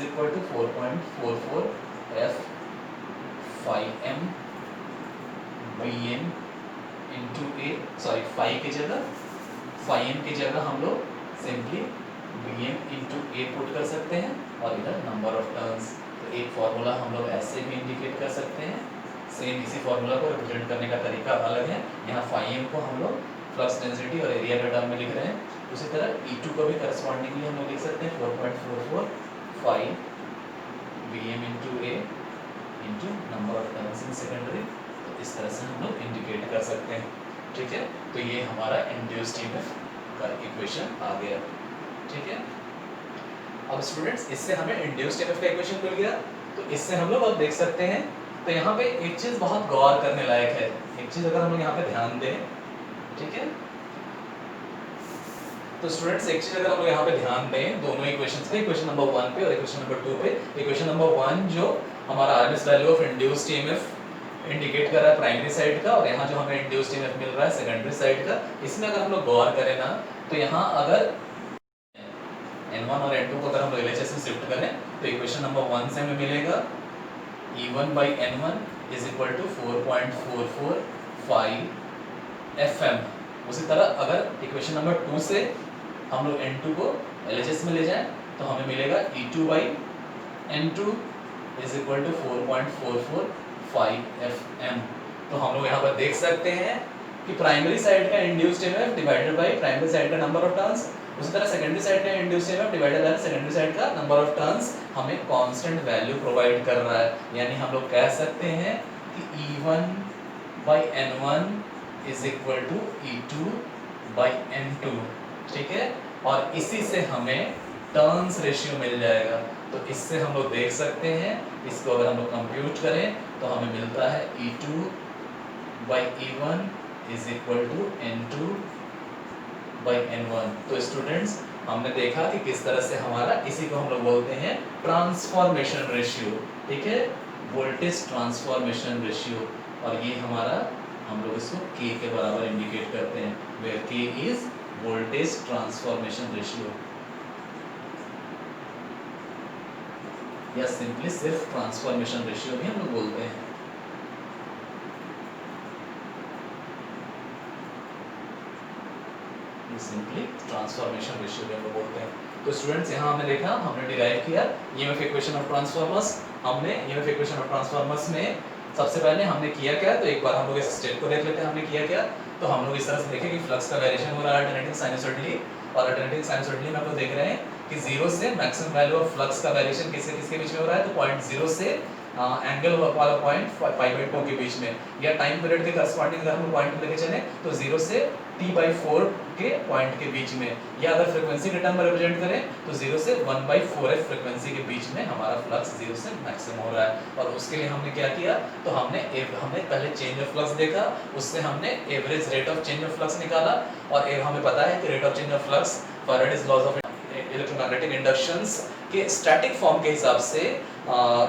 4.44 F phi m Vm into A, sorry phi की जगह phi m की जगह हम लोग simply Vm into A put कर सकते हैं और इधर नंबर ऑफ टर्न्स। तो एक फार्मूला हम लोग ऐसे भी इंडिकेट कर सकते हैं, सेम इसी फार्मूला को रिप्रेजेंट करने का तरीका अलग है। यहाँ phi m को हम लोग फ्लक्स डेंसिटी और एरिया का टर्म में लिख रहे हैं, उसी तरह E2 को भी करस्पॉन्डिंगली हम लोग लिख सकते हैं 4.44 phi Vm into A into number of turns in secondary. तो इस तरह से हम लोग इंडिकेट कर सकते हैं, ठीक है। तो ये हमारा इंड्यूस्ड ईएमएफ का इक्वेशन आ गया, ठीक है। अब स्टूडेंट्स इससे हमें इंड्यूस्ड ईएमएफ का इक्वेशन मिल गया, तो इससे हम लोग अब देख सकते हैं। तो यहाँ पे एक चीज बहुत गौर करने लायक है, एक चीज अगर हम लोग यहाँ पे ध्यान दें, ठीक है। तो स्टूडेंट्स एक चीज अगर हम लोग यहाँ पे ध्यान दें दोनों इक्वेशंस पे, इक्वेशन नंबर 1 पे और इक्वेशन नंबर 2 पे। इक्वेशन नंबर 1 जो हमारा RMS value of induced EMF indicate कर रहा है प्राइमरी साइड का, और यहाँ जो हमें इंड्यूस्ड ईएमएफ मिल रहा है सेकेंडरी साइड का, इसमें अगर हम लोग गौर करें ना, तो यहाँ अगर N1 और N2 को अगर हम लोग LHS में शिफ्ट करें तो इक्वेशन नंबर 1 से हमें मिलेगा E1/N1 = 4.44 phi FM। उसी तरह अगर इक्वेशन नंबर 2 से हम लोग N2 को LHS में ले जाएं तो हमें मिलेगा E2/N2 = 4.44 phi FM। तो हम लोग यहाँ पर देख सकते हैं कि प्राइमरी साइड का induced EMF divided by primary side का नंबर ऑफ टर्न्स, उसी तरह सेकेंडरी साइड का induced EMF divided by secondary side का नंबर ऑफ टर्न्स हमें कांस्टेंट वैल्यू प्रोवाइड कर रहा है। यानी हम लोग कह सकते हैं कि E1/N1 = E2/N2, ठीक है। और इसी से हमें टर्न्स रेशियो मिल जाएगा। तो इससे हम लोग देख सकते हैं, इसको अगर हम लोग कंप्यूट करें तो हमें मिलता है E2/E1 = N2/N1। तो स्टूडेंट्स हमने देखा कि किस तरह से हमारा, इसी को हम लोग बोलते हैं ट्रांसफॉर्मेशन रेशियो, ठीक है, वोल्टेज ट्रांसफॉर्मेशन रेशियो। और ये हमारा हम लोग इसको K के बराबर इंडिकेट करते हैं, where K is voltage transformation ratio, या सिंपली सिर्फ ट्रांसफॉर्मेशन रेशियो भी हम लोग बोलते हैं। सिंपली ट्रांसफॉर्मेशन रेशियो भी हम लोग बोलते हैं। तो स्टूडेंट्स यहाँ हमने देखा, हमने डिराइव किया ईएमएफ इक्वेशन ऑफ ट्रांसफॉर्मर्स। हमने ईएमएफ इक्वेशन ऑफ ट्रांसफॉर्मर्स में सबसे पहले हमने किया क्या, तो एक बार हम लोग इस स्टेप को देख लेते हैं हमने किया क्या। तो हम लोग इस तरह से देखें कि फ्लक्स का वेरिएशन हो रहा है अल्टरनेटिंग साइनसॉइडली, और अल्टरनेटिंग साइनसॉइडली में आप लोग देख रहे हैं कि 0 से मैक्सिमम वैल्यू ऑफ फ्लक्स का वेरिएशन किसके किसके बीच में हो रहा है, तो 0.0 से एंगल वाला पॉइंट पाई बाई 2 के बीच में, या टाइम पीरियड के करस्पॉन्डिंग अगर हम पॉइंट लेके चले तो 0 से t/4 के पॉइंट के बीच में, या अगर फ्रीक्वेंसी के टर्म में रिप्रेजेंट करें तो 0 से 1/4f फ्रीक्वेंसी के बीच में हमारा फ्लक्स 0 से मैक्सिमम हो रहा है। और उसके लिए हमने क्या किया, तो हमने पहले चेंज ऑफ फ्लक्स देखा, उससे हमने average rate of change of flux निकाला, और हमें पता है कि rate of change of flux Faraday's laws of electromagnetic inductions के स्टैटिक फॉर्म के हिसाब से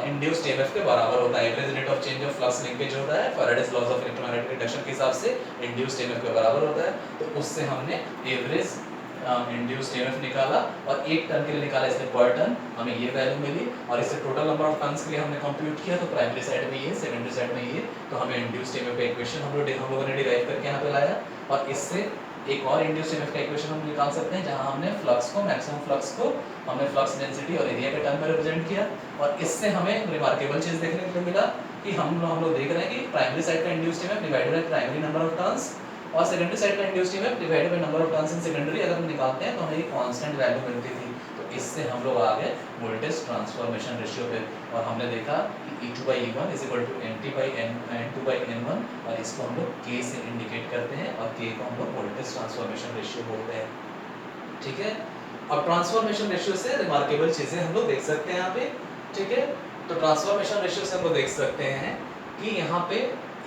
इंड्यूस्ड ईएमएफ के बराबर होता है। Average rate of change of flux linkage होता है Faraday's laws of electromagnetic induction के हिसाब से इंड्यूस्ड ईएमएफ के बराबर होता है। तो उससे हमने एवरेज इंड्यूस्ड ईएमएफ निकाला, और एक टर्न के लिए निकाला, इसलिए पर टर्न हमें ये वैल्यू मिली, और इससे टोटल नंबर ऑफ टर्न्स के लिए हमने कंप्यूट किया, तो प्राइमरी साइड में ये, सेकेंडरी साइड में ये, तो हमें इंड्यूस्ड ईएमएफ का इक्वेशन हम लोगों ने डिराइव करके यहाँ पे लाया। और इससे एक और इंड्यूस्ड ईएमएफ का इक्वेशन हम निकाल सकते हैं, जहां हमने फ्लक्स को, मैक्सिमम फ्लक्स को हमने फ्लक्स डेंसिटी और एरिया के टर्म में रिप्रेजेंट किया। और इससे हमें रिमार्केबल चीज देखने को मिला कि हम लोग देख रहे हैं कि प्राइमरी साइड का induced EMF divided by primary number of turns, और सेकेंडरी साइड का induced EMF divided by number of turns in secondary अगर हम निकालते हैं तो हमें एक कांस्टेंट वैल्यू मिलती थी। तो इससे हम लोग आ गए वोल्टेज ट्रांसफॉर्मेशन रेशियो पे, और हमने देखा कि E2/E1 NT/N2/N1, और इसको हम लोग K से इंडिकेट करते हैं, और K को हम लोग वोल्टेज ट्रांसफॉर्मेशन रेशियो बोलते हैं। ठीक है, अब ट्रांसफॉर्मेशन रेशियो से रिमार्केबल चीजें हम लोग देख सकते हैं यहाँ पे। ठीक है, तो ट्रांसफॉर्मेशन रेशियो से हम लोग देख सकते हैं कि यहाँ पे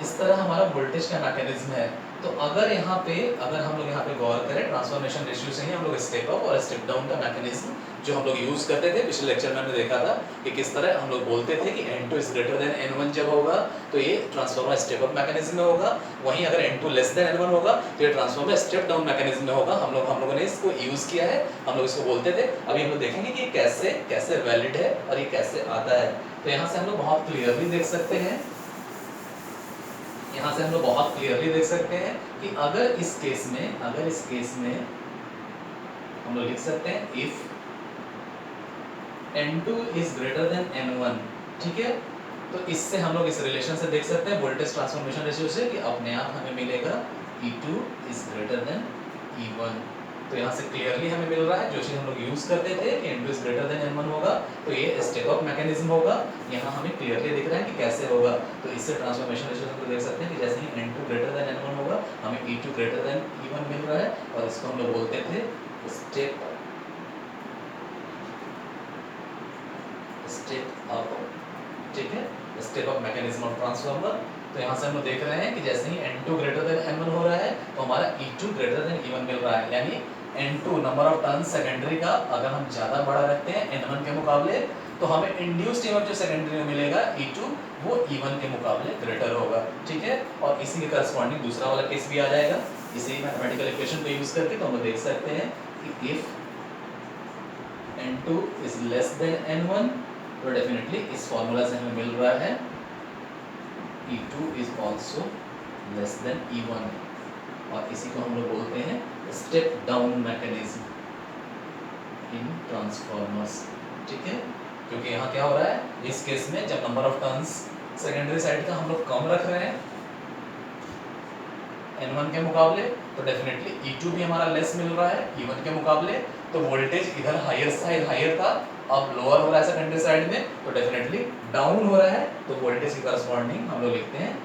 इस तरह हमारा वोल्टेज का मैकेनिज्म है। तो अगर हम लोग यहाँ पे गौर करें, ट्रांसफॉर्मेशन रेशियो से ही हम लोग स्टेप अप और स्टेप डाउन का मैकेनिज्म जो हम लोग यूज करते थे, पिछले लेक्चर में हमने देखा था कि किस तरह हम लोग बोलते थे कि N2 is greater than N1 जब होगा तो ये ट्रांसफॉर्मर स्टेप अप मैकेनिज्म में होगा, वहीं अगर N2 लेस देन N1 होगा तो ये ट्रांसफॉर्मर स्टेप डाउन मैकेनिज्म में होगा। हम लोगों ने इसको यूज किया है, हम लोग इसको बोलते थे। अभी हम लोग देखेंगे कि कैसे वैलिड है और ये कैसे आता है। तो यहाँ से हम लोग बहुत क्लियरली देख सकते हैं, कि अगर इस केस में हम लोग लिख सकते हैं if N2 is greater than N1, ठीक है, तो इससे हम लोग इस रिलेशन से देख सकते हैं वोल्टेज ट्रांसफॉर्मेशन रेशियो से कि अपने आप हमें मिलेगा E2 is greater than E1। तो यहाँ से क्लियरली हमें मिल रहा है, जो चीज़ हम लोग यूज करते थे कि N2 is greater than N1 होगा तो ये स्टेप अप मैकेनिज्म होगा। यहाँ हमें क्लियरली दिख रहा है कि कैसे होगा। तो इससे ट्रांसफॉर्मेशन रेशियो हम लोग देख सकते हैं कि जैसे ही N2 greater than N1 होगा हमें E2 greater than E1 मिल रहा है, और इसको हम लोग बोलते थे स्टेप अप। ठीक है, step up mechanism of transformer. तो यहाँ से हम लोग देख रहे हैं कि जैसे ही N2 greater than N1 हो रहा है तो हमारा E2 greater than E1 मिल रहा है, यानी N2 number of turn secondary का अगर हम ज़्यादा बड़ा रखते हैं N1 के मुकाबले तो हमें इंड्यूस्ड ईएमएफ जो सेकेंडरी में मिलेगा E2 वो E1 के मुकाबले ग्रेटर होगा। ठीक है, और इसी के करस्पॉन्डिंग दूसरा वाला केस भी आ जाएगा इसी मैथमेटिकल इक्वेशन को यूज करके। तो हम लोग देख सकते हैं कि if N2 is less than N1 तो डेफिनेटली इस फॉर्मूला से हमें मिल रहा है E2 is also less than E1, और इसी को हम लोग बोलते हैं step down mechanism in transformers. ठीक है, क्योंकि यहाँ क्या हो रहा है, इस केस में जब number of turns secondary side का हम लोग कम रख रहे हैं N1 के मुकाबले तो डेफिनेटली E2 भी हमारा लेस मिल रहा है E1 के मुकाबले। तो वोल्टेज इधर हायर था, अब लोअर हो रहा है सेकेंडरी साइड में तो डेफिनेटली डाउन हो रहा है। तो वोल्टेज के करस्पॉन्डिंग हम लोग लिखते हैं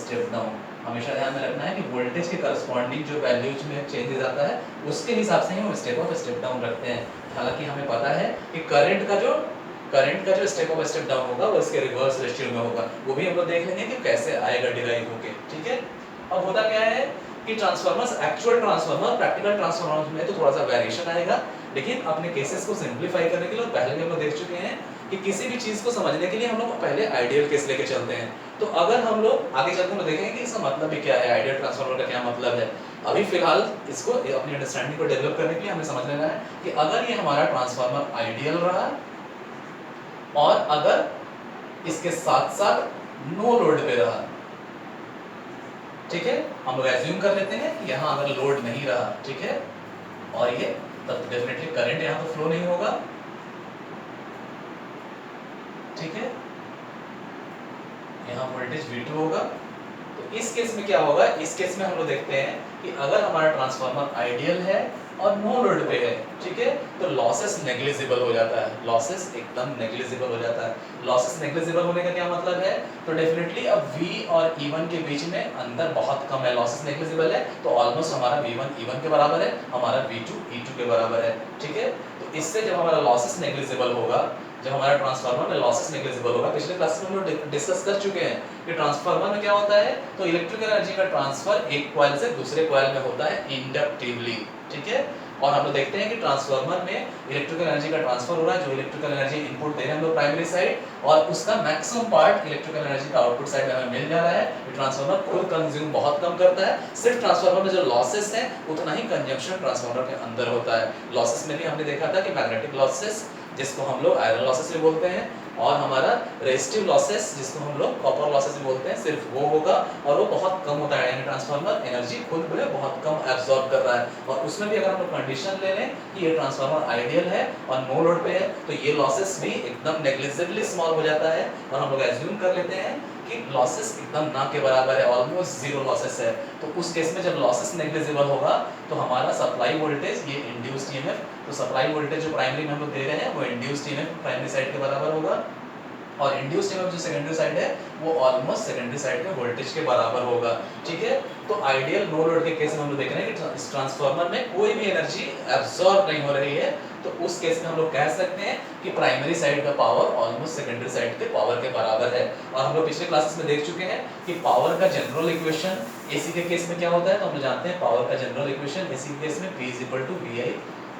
स्टेप डाउन। हमेशा ध्यान में रखना है कि वोल्टेज के करस्पॉन्डिंग जो वैल्यूज में चेंजेस आता है उसके हिसाब से ही हम स्टेप अप स्टेप डाउन रखते हैं। हालांकि हमें पता है कि करंट का जो स्टेप अप स्टेप डाउन होगा वो इसके रिवर्स रेशियो में होगा, वो भी हम लोग देख लेंगे कि कैसे आएगा डिराइव होके। ठीक है, अब होता क्या है कि transformers, actual transformer, practical transformer में तो थोड़ा सा वेरिएशन आएगा, लेकिन अपने केसेस को सिंपलीफाई करने के लिए पहले भी हम लोग देख चुके हैं कि किसी भी चीज को समझने के लिए हम लोग पहले आइडियल केस लेके चलते हैं। तो अगर हम लोग आगे चलकर हम देखेंगे कि इसका मतलब भी क्या है, आइडियल ट्रांसफार्मर का क्या मतलब है। अभी फिलहाल इसको अपनी अंडरस्टैंडिंग को डेवलप करने के लिए हमें समझ लेना है कि अगर ये हमारा ट्रांसफार्मर आइडियल रहा और अगर इसके साथ साथ नो लोड पे रहा, ठीक है, हम लोग एज्यूम कर लेते हैं कि यहाँ अगर लोड नहीं रहा, ठीक है, और ये तब डेफिनेटली करंट यहाँ तो फ्लो नहीं होगा। ठीक है, यहाँ वोल्टेज V2 होगा। तो इस केस में क्या होगा, इस केस में हम लोग देखते हैं कि अगर हमारा ट्रांसफार्मर आइडियल है और नो लोड पे है, ठीक है, तो लॉसेस नेग्लिजिबल हो जाता है, लॉसेस एकदम नेग्लिजिबल हो जाता है। लॉसेस नेग्लिजिबल होने का क्या मतलब है, तो डेफिनेटली अब V और E1 के बीच में अंतर बहुत कम है, लॉसेस नेग्लिजिबल है, तो ऑलमोस्ट हमारा V1 E1 के बराबर है, हमारा V2 E2 के बराबर है, ठीक है। तो इससे जब हमारा लॉसेस नेग्लिजिबल होगा, जब हमारा ट्रांसफार्मर में लॉसेस नेग्लिजिबल होगा, पिछले क्लास में हम लोग डिस्कस कर चुके हैं कि ट्रांसफार्मर में क्या होता है, तो इलेक्ट्रिकल एनर्जी का ट्रांसफर एक कॉइल से दूसरे कॉइल में होता है इंडक्टिवली, ठीक है। और हम लोग देखते हैं कि ट्रांसफार्मर में इलेक्ट्रिकल एनर्जी का ट्रांसफर हो रहा है, जो इलेक्ट्रिकल एनर्जी इनपुट दे रहे हैं हम लोग प्राइमरी साइड, और उसका मैक्सिमम पार्ट इलेक्ट्रिकल एनर्जी का आउटपुट साइड में हमें मिल जा रहा है। ये ट्रांसफार्मर खुद कंज्यूम बहुत कम करता है, सिर्फ ट्रांसफार्मर में जो लॉसेस है उतना ही कंजम्पशन ट्रांसफार्मर के अंदर होता है। लॉसेस में भी हमने देखा था कि मैग्नेटिक लॉसेस, जिसको हम लोग आयरन लॉसेस भी बोलते हैं, और हमारा रेजिस्टिव लॉसेस, जिसको हम लोग कॉपर लॉसेस भी बोलते हैं, सिर्फ वो होगा, और वो बहुत कम होता है, यानी ट्रांसफार्मर एनर्जी खुद में बहुत कम एब्जॉर्ब कर रहा है। और उसमें भी अगर हम लोग कंडीशन ले लें कि ये ट्रांसफार्मर आइडियल है और नो लोड पे है, तो ये लॉसेस भी एकदम नेग्लिजिबली स्मॉल हो जाता है, और हम लोग एज्यूम कर लेते हैं कि लॉसेस एकदम ना के बराबर है, ऑलमोस्ट जीरो लॉसेस है। तो उस केस में जब लॉसेस नेग्लिजिबल होगा, तो हमारा सप्लाई वोल्टेज, ये इंड्यूस्ड ईएमएफ, तो सप्लाई वोल्टेज जो प्राइमरी में हम लोग दे रहे हैं वो इंड्यूस्ड ईएमएफ प्राइमरी साइड के बराबर होगा, और इंड्यूस्ड ईएमएफ जो सेकेंडरी साइड है वो ऑलमोस्ट सेकेंडरी साइड के वोल्टेज के बराबर होगा, ठीक है। तो आइडियल नो लोड के केस में हम लोग देख रहे हैं कि इस ट्रांसफार्मर में कोई भी एनर्जी एब्जॉर्ब नहीं हो रही है, तो उस केस में हम लोग कह सकते हैं कि प्राइमरी साइड का पावर ऑलमोस्ट सेकेंडरी साइड के पावर के बराबर है। और हम लोग पिछले क्लासेस में देख चुके हैं कि पावर का जनरल इक्वेशन एसी के केस में क्या होता है, तो हम लोग जानते हैं पावर का जनरल इक्वेशन एसी के केस में P = VI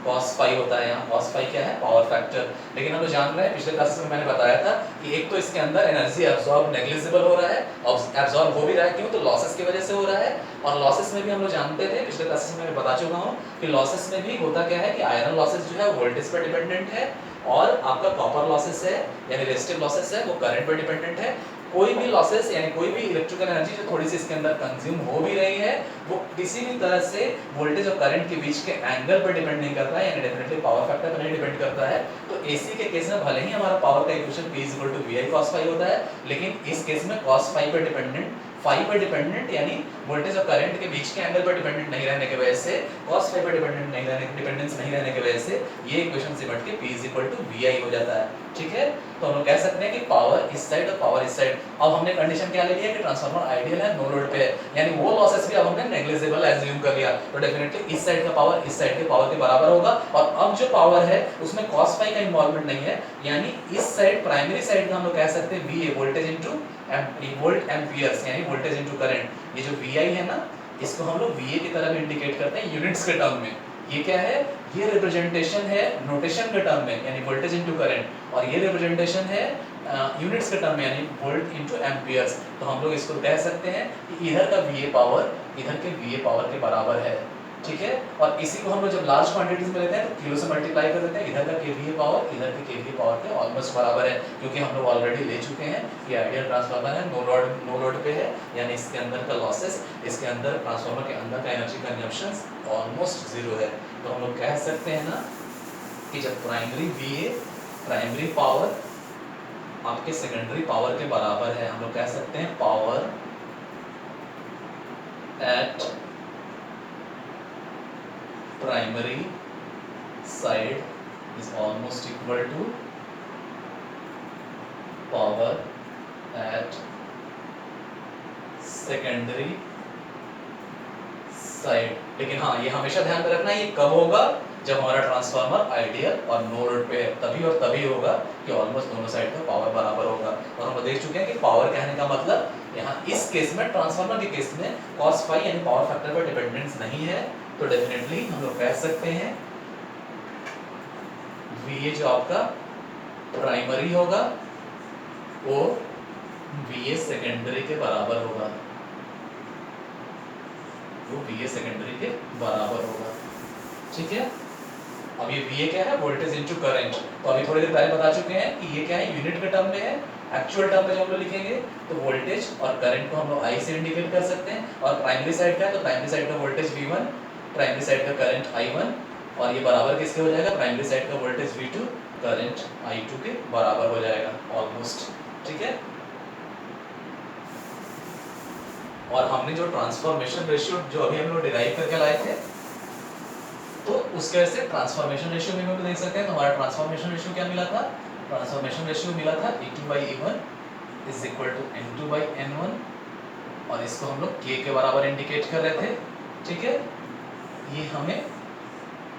cos phi होता है। यहाँ cos phi क्या है, पावर फैक्टर। लेकिन हम लोग जान रहे हैं, पिछले क्लासेस में मैंने बताया था कि एक तो इसके अंदर एनर्जी एब्जॉर्ब नेग्लिजिबल हो रहा है, और एब्जॉर्ब हो भी रहा है, क्यों, तो लॉसेस की वजह से हो रहा है। और लॉसेस में भी हम लोग जानते थे, पिछले क्लासेस में मैं बता चुका हूँ कि लॉसेस में भी होता क्या है कि आयरन लॉसेस जो है वोल्टेज पर डिपेंडेंट है, और आपका कॉपर लॉसेस है यानी रेजिस्टिव लॉसेस है वो करंट पर डिपेंडेंट है। कोई भी लॉसेस यानी कोई भी इलेक्ट्रिकल एनर्जी जो थोड़ी सी इसके अंदर कंज्यूम हो भी रही है, वो किसी भी तरह से वोल्टेज और करंट के बीच के एंगल पर डिपेंड नहीं करता है, यानी डेफिनेटली पावर फैक्टर पर नहीं डिपेंड करता है। तो एसी के केस में भले ही हमारा पावर का equation P = VI cos phi होता है, लेकिन इस केस में cos phi पर डिपेंडेंट, फाई पर डिपेंडेंट यानी वोल्टेज और करंट के बीच के एंगल पर डिपेंडेंट नहीं रहने की वजह से, cos phi पर डिपेंडेंस नहीं रहने की वजह से ये इक्वेशन सिमट के P = VI हो जाता है, ठीक है। तो हम लोग कह सकते हैं कि पावर इस साइड और पावर इस साइड। अब हमने कंडीशन क्या ले लिया कि ट्रांसफार्मर आइडियल है, नो लोड पे है, यानी वो लॉसेस भी अब हमने नेग्लिजिबल एज्यूम कर लिया, तो डेफिनेटली इस साइड का पावर इस साइड के पावर के बराबर होगा। और अब जो पावर है उसमें cos phi का इन्वॉल्वमेंट नहीं है, यानी इस साइड प्राइमरी साइड का हम लोग कह सकते हैं VA voltage into volt amperes, यानी वोल्टेज इनटू करंट। ये जो VI है ना, इसको हम लोग VA की तरह भी इंडिकेट करते हैं यूनिट्स के टर्म में। ये क्या है, ये रिप्रेजेंटेशन है नोटेशन के टर्म में, यानी वोल्टेज इनटू करंट, और ये रिप्रेजेंटेशन है यूनिट्स के टर्म में, यानी वोल्ट इनटू एम्पियर्स। तो हम लोग इसको कह सकते हैं कि इधर का VA पावर इधर के VA पावर के बराबर है, ठीक है। और इसी को हम लोग जब लार्ज क्वांटिटीज में लेते हैं तो किलो से मल्टीप्लाई कर देते हैं, इधर का KVA पावर इधर के KVA पावर के ऑलमोस्ट बराबर है, क्योंकि हम लोग ऑलरेडी ले चुके हैं कि आइडियल ट्रांसफार्मर है, नो लोड पे है, यानी इसके अंदर का लॉसेस, इसके अंदर ट्रांसफार्मर के अंदर का एनर्जी कंजम्पशन ऑलमोस्ट जीरो है। तो हम लोग कह सकते हैं ना कि जब प्राइमरी VA प्राइमरी पावर आपके सेकेंडरी पावर के बराबर है, हम लोग कह सकते हैं power eight primary side is almost equal to power at secondary side। लेकिन हाँ, ये हमेशा ध्यान में रखना, ये कब होगा, जब हमारा ट्रांसफार्मर आइडियल और नो लोड पे है, तभी और तभी होगा कि ऑलमोस्ट दोनों साइड का पावर बराबर होगा। और हम देख चुके हैं कि पावर कहने का मतलब यहाँ इस केस में, ट्रांसफार्मर के केस में cos phi यानी पावर फैक्टर पर डिपेंडेंस नहीं है, तो डेफिनेटली हम लोग कह सकते हैं VA जो आपका प्राइमरी होगा वो VA सेकेंडरी के बराबर होगा, वो VA सेकेंडरी के बराबर होगा, ठीक है। अब ये VA क्या है, वोल्टेज इनटू करंट। तो अभी थोड़ी देर पहले बता चुके हैं कि ये क्या है, यूनिट के टर्म में है। एक्चुअल टर्म में जब हम लोग लिखेंगे तो वोल्टेज और करंट को हम लोग I से इंडिकेट कर सकते हैं, और प्राइमरी साइड का है तो प्राइमरी साइड का वोल्टेज V1, प्राइमरी साइड का करंट I1, और ये बराबर किसके हो जाएगा, प्राइमरी साइड का वोल्टेज V2 करंट I2 के बराबर हो जाएगा ऑलमोस्ट, ठीक है। और हमने जो ट्रांसफॉर्मेशन रेशियो जो अभी हम लोग डिराइव करके लाए थे, तो उसके वजह से ट्रांसफॉर्मेशन रेशियो में भी देख सकते हैं। तो हमारा ट्रांसफॉर्मेशन रेशियो क्या मिला था? ट्रांसफॉर्मेशन रेशियो मिला था E2/E1 is equal to N2/N1, और इसको हम लोग K के बराबर इंडिकेट कर रहे थे। ठीक है, ये हमें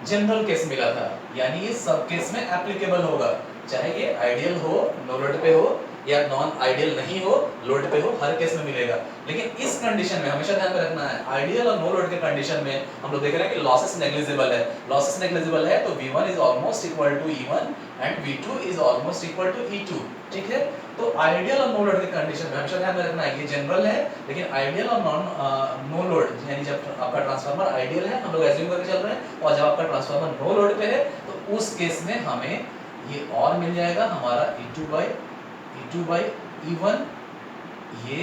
जनरल केस मिला था, यानी ये सब केस में एप्लीकेबल होगा, चाहे ये आइडियल हो, नो लोड पे हो, या नॉन आइडियल नहीं हो, लोड पे हो, हर केस में मिलेगा। लेकिन इस कंडीशन में हमेशा ध्यान में रखना है, आइडियल और नो लोड के कंडीशन में हम लोग देख रहे हैं कि लॉसेस नेग्लिजिबल है। लॉसेस नेग्लिजिबल है तो V1 is almost equal to E1 and V2 is almost equal to E2। ठीक है, तो आइडियल और नो लोड के कंडीशन में हमेशा ध्यान में रखना है, ये जनरल है, लेकिन आइडियल और नो लोड, यानी जब आपका ट्रांसफार्मर आइडियल है, हम लोग एज्यूम करके चल रहे हैं, और जब आपका ट्रांसफार्मर नो लोड पे है, तो उस केस में हमें ये और मिल जाएगा हमारा E2/E1, ये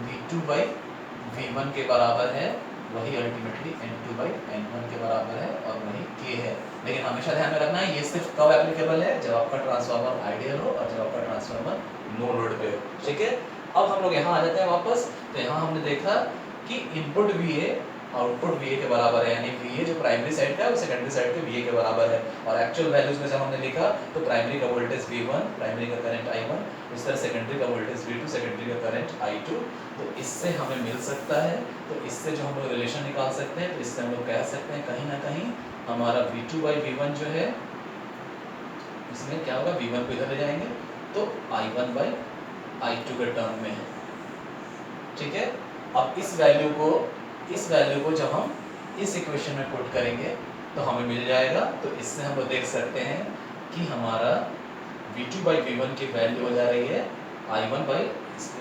V2/V1 के बराबर है, वही अल्टीमेटली N2/N1 के बराबर है, और वही K है। लेकिन हमेशा ध्यान में रखना है, ये सिर्फ कब एप्लीकेबल है? जब आपका ट्रांसफार्मर आइडियल हो और जब आपका ट्रांसफार्मर नो लोड पे हो। ठीक है, अब हम लोग यहाँ आ जाते हैं वापस। तो यहाँ हमने देखा कि इनपुट VA आउटपुट VA के बराबर है, यानी VA जो प्राइमरी साइड का है वो सेकेंडरी साइड के VA के बराबर है। और एक्चुअल वैल्यूज में जब हमने लिखा तो प्राइमरी का वोल्टेज V1, प्राइमरी का करंट I1, उस तरह सेकेंडरी का वोल्टेज V2, सेकेंडरी का करंट I2। तो इससे हमें मिल सकता है, तो इससे जो हम लोग रिलेशन निकाल सकते हैं, तो इससे हम लोग कह सकते हैं कहीं ना कहीं हमारा V2/V1 जो है, इसमें क्या होगा, V1 को इधर ले जाएंगे तो I1/I2 के टर्म में है। ठीक है, अब इस वैल्यू को जब हम इस इक्वेशन में पुट करेंगे तो हमें मिल जाएगा। तो इससे हम लोग देख सकते हैं कि हमारा V2/V1 की वैल्यू हो जा रही है I1 बाई,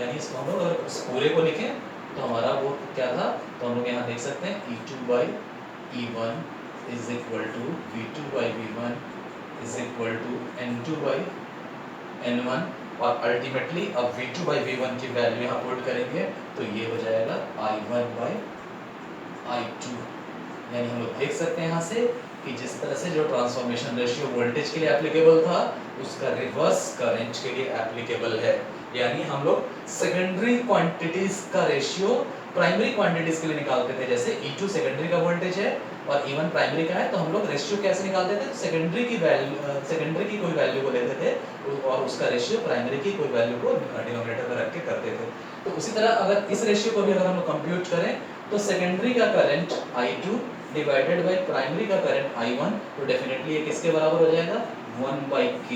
यानी इसको हम लोग अगर इस पूरे को लिखें तो हमारा वो क्या था, तो हम लोग यहाँ देख सकते हैं E2/E1 is equal to V2/V1 is equal to N2/N1, और अल्टीमेटली अब V2/V1 की वैल्यू यहाँ पुट करेंगे तो ये हो जाएगा I1/I2। यानी हम लोग देख सकते हैं यहाँ से कि जिस तरह से जो ट्रांसफॉर्मेशन रेशियो वोल्टेज के लिए एप्लीकेबल था, उसका रिवर्स करंट के लिए एप्लीकेबल है। यानी हम लोग सेकेंडरी क्वांटिटीज का रेशियो प्राइमरी क्वांटिटीज के लिए निकालते थे, जैसे E2 सेकेंडरी का वोल्टेज है और E1 प्राइमरी का है, तो हम लोग रेशियो कैसे निकालते थे? सेकेंडरी की वैल्यू, सेकेंडरी की कोई वैल्यू को लेते थे और उसका रेशियो प्राइमरी की कोई वैल्यू को डिनोमिनेटर में रख के करते थे। तो उसी तरह अगर इस रेशियो को भी अगर हम लोग कंप्यूट करें तो सेकेंडरी का current I2 divided by primary का करंट I1, तो डेफिनेटली ये किसके बराबर हो जाएगा? 1/K।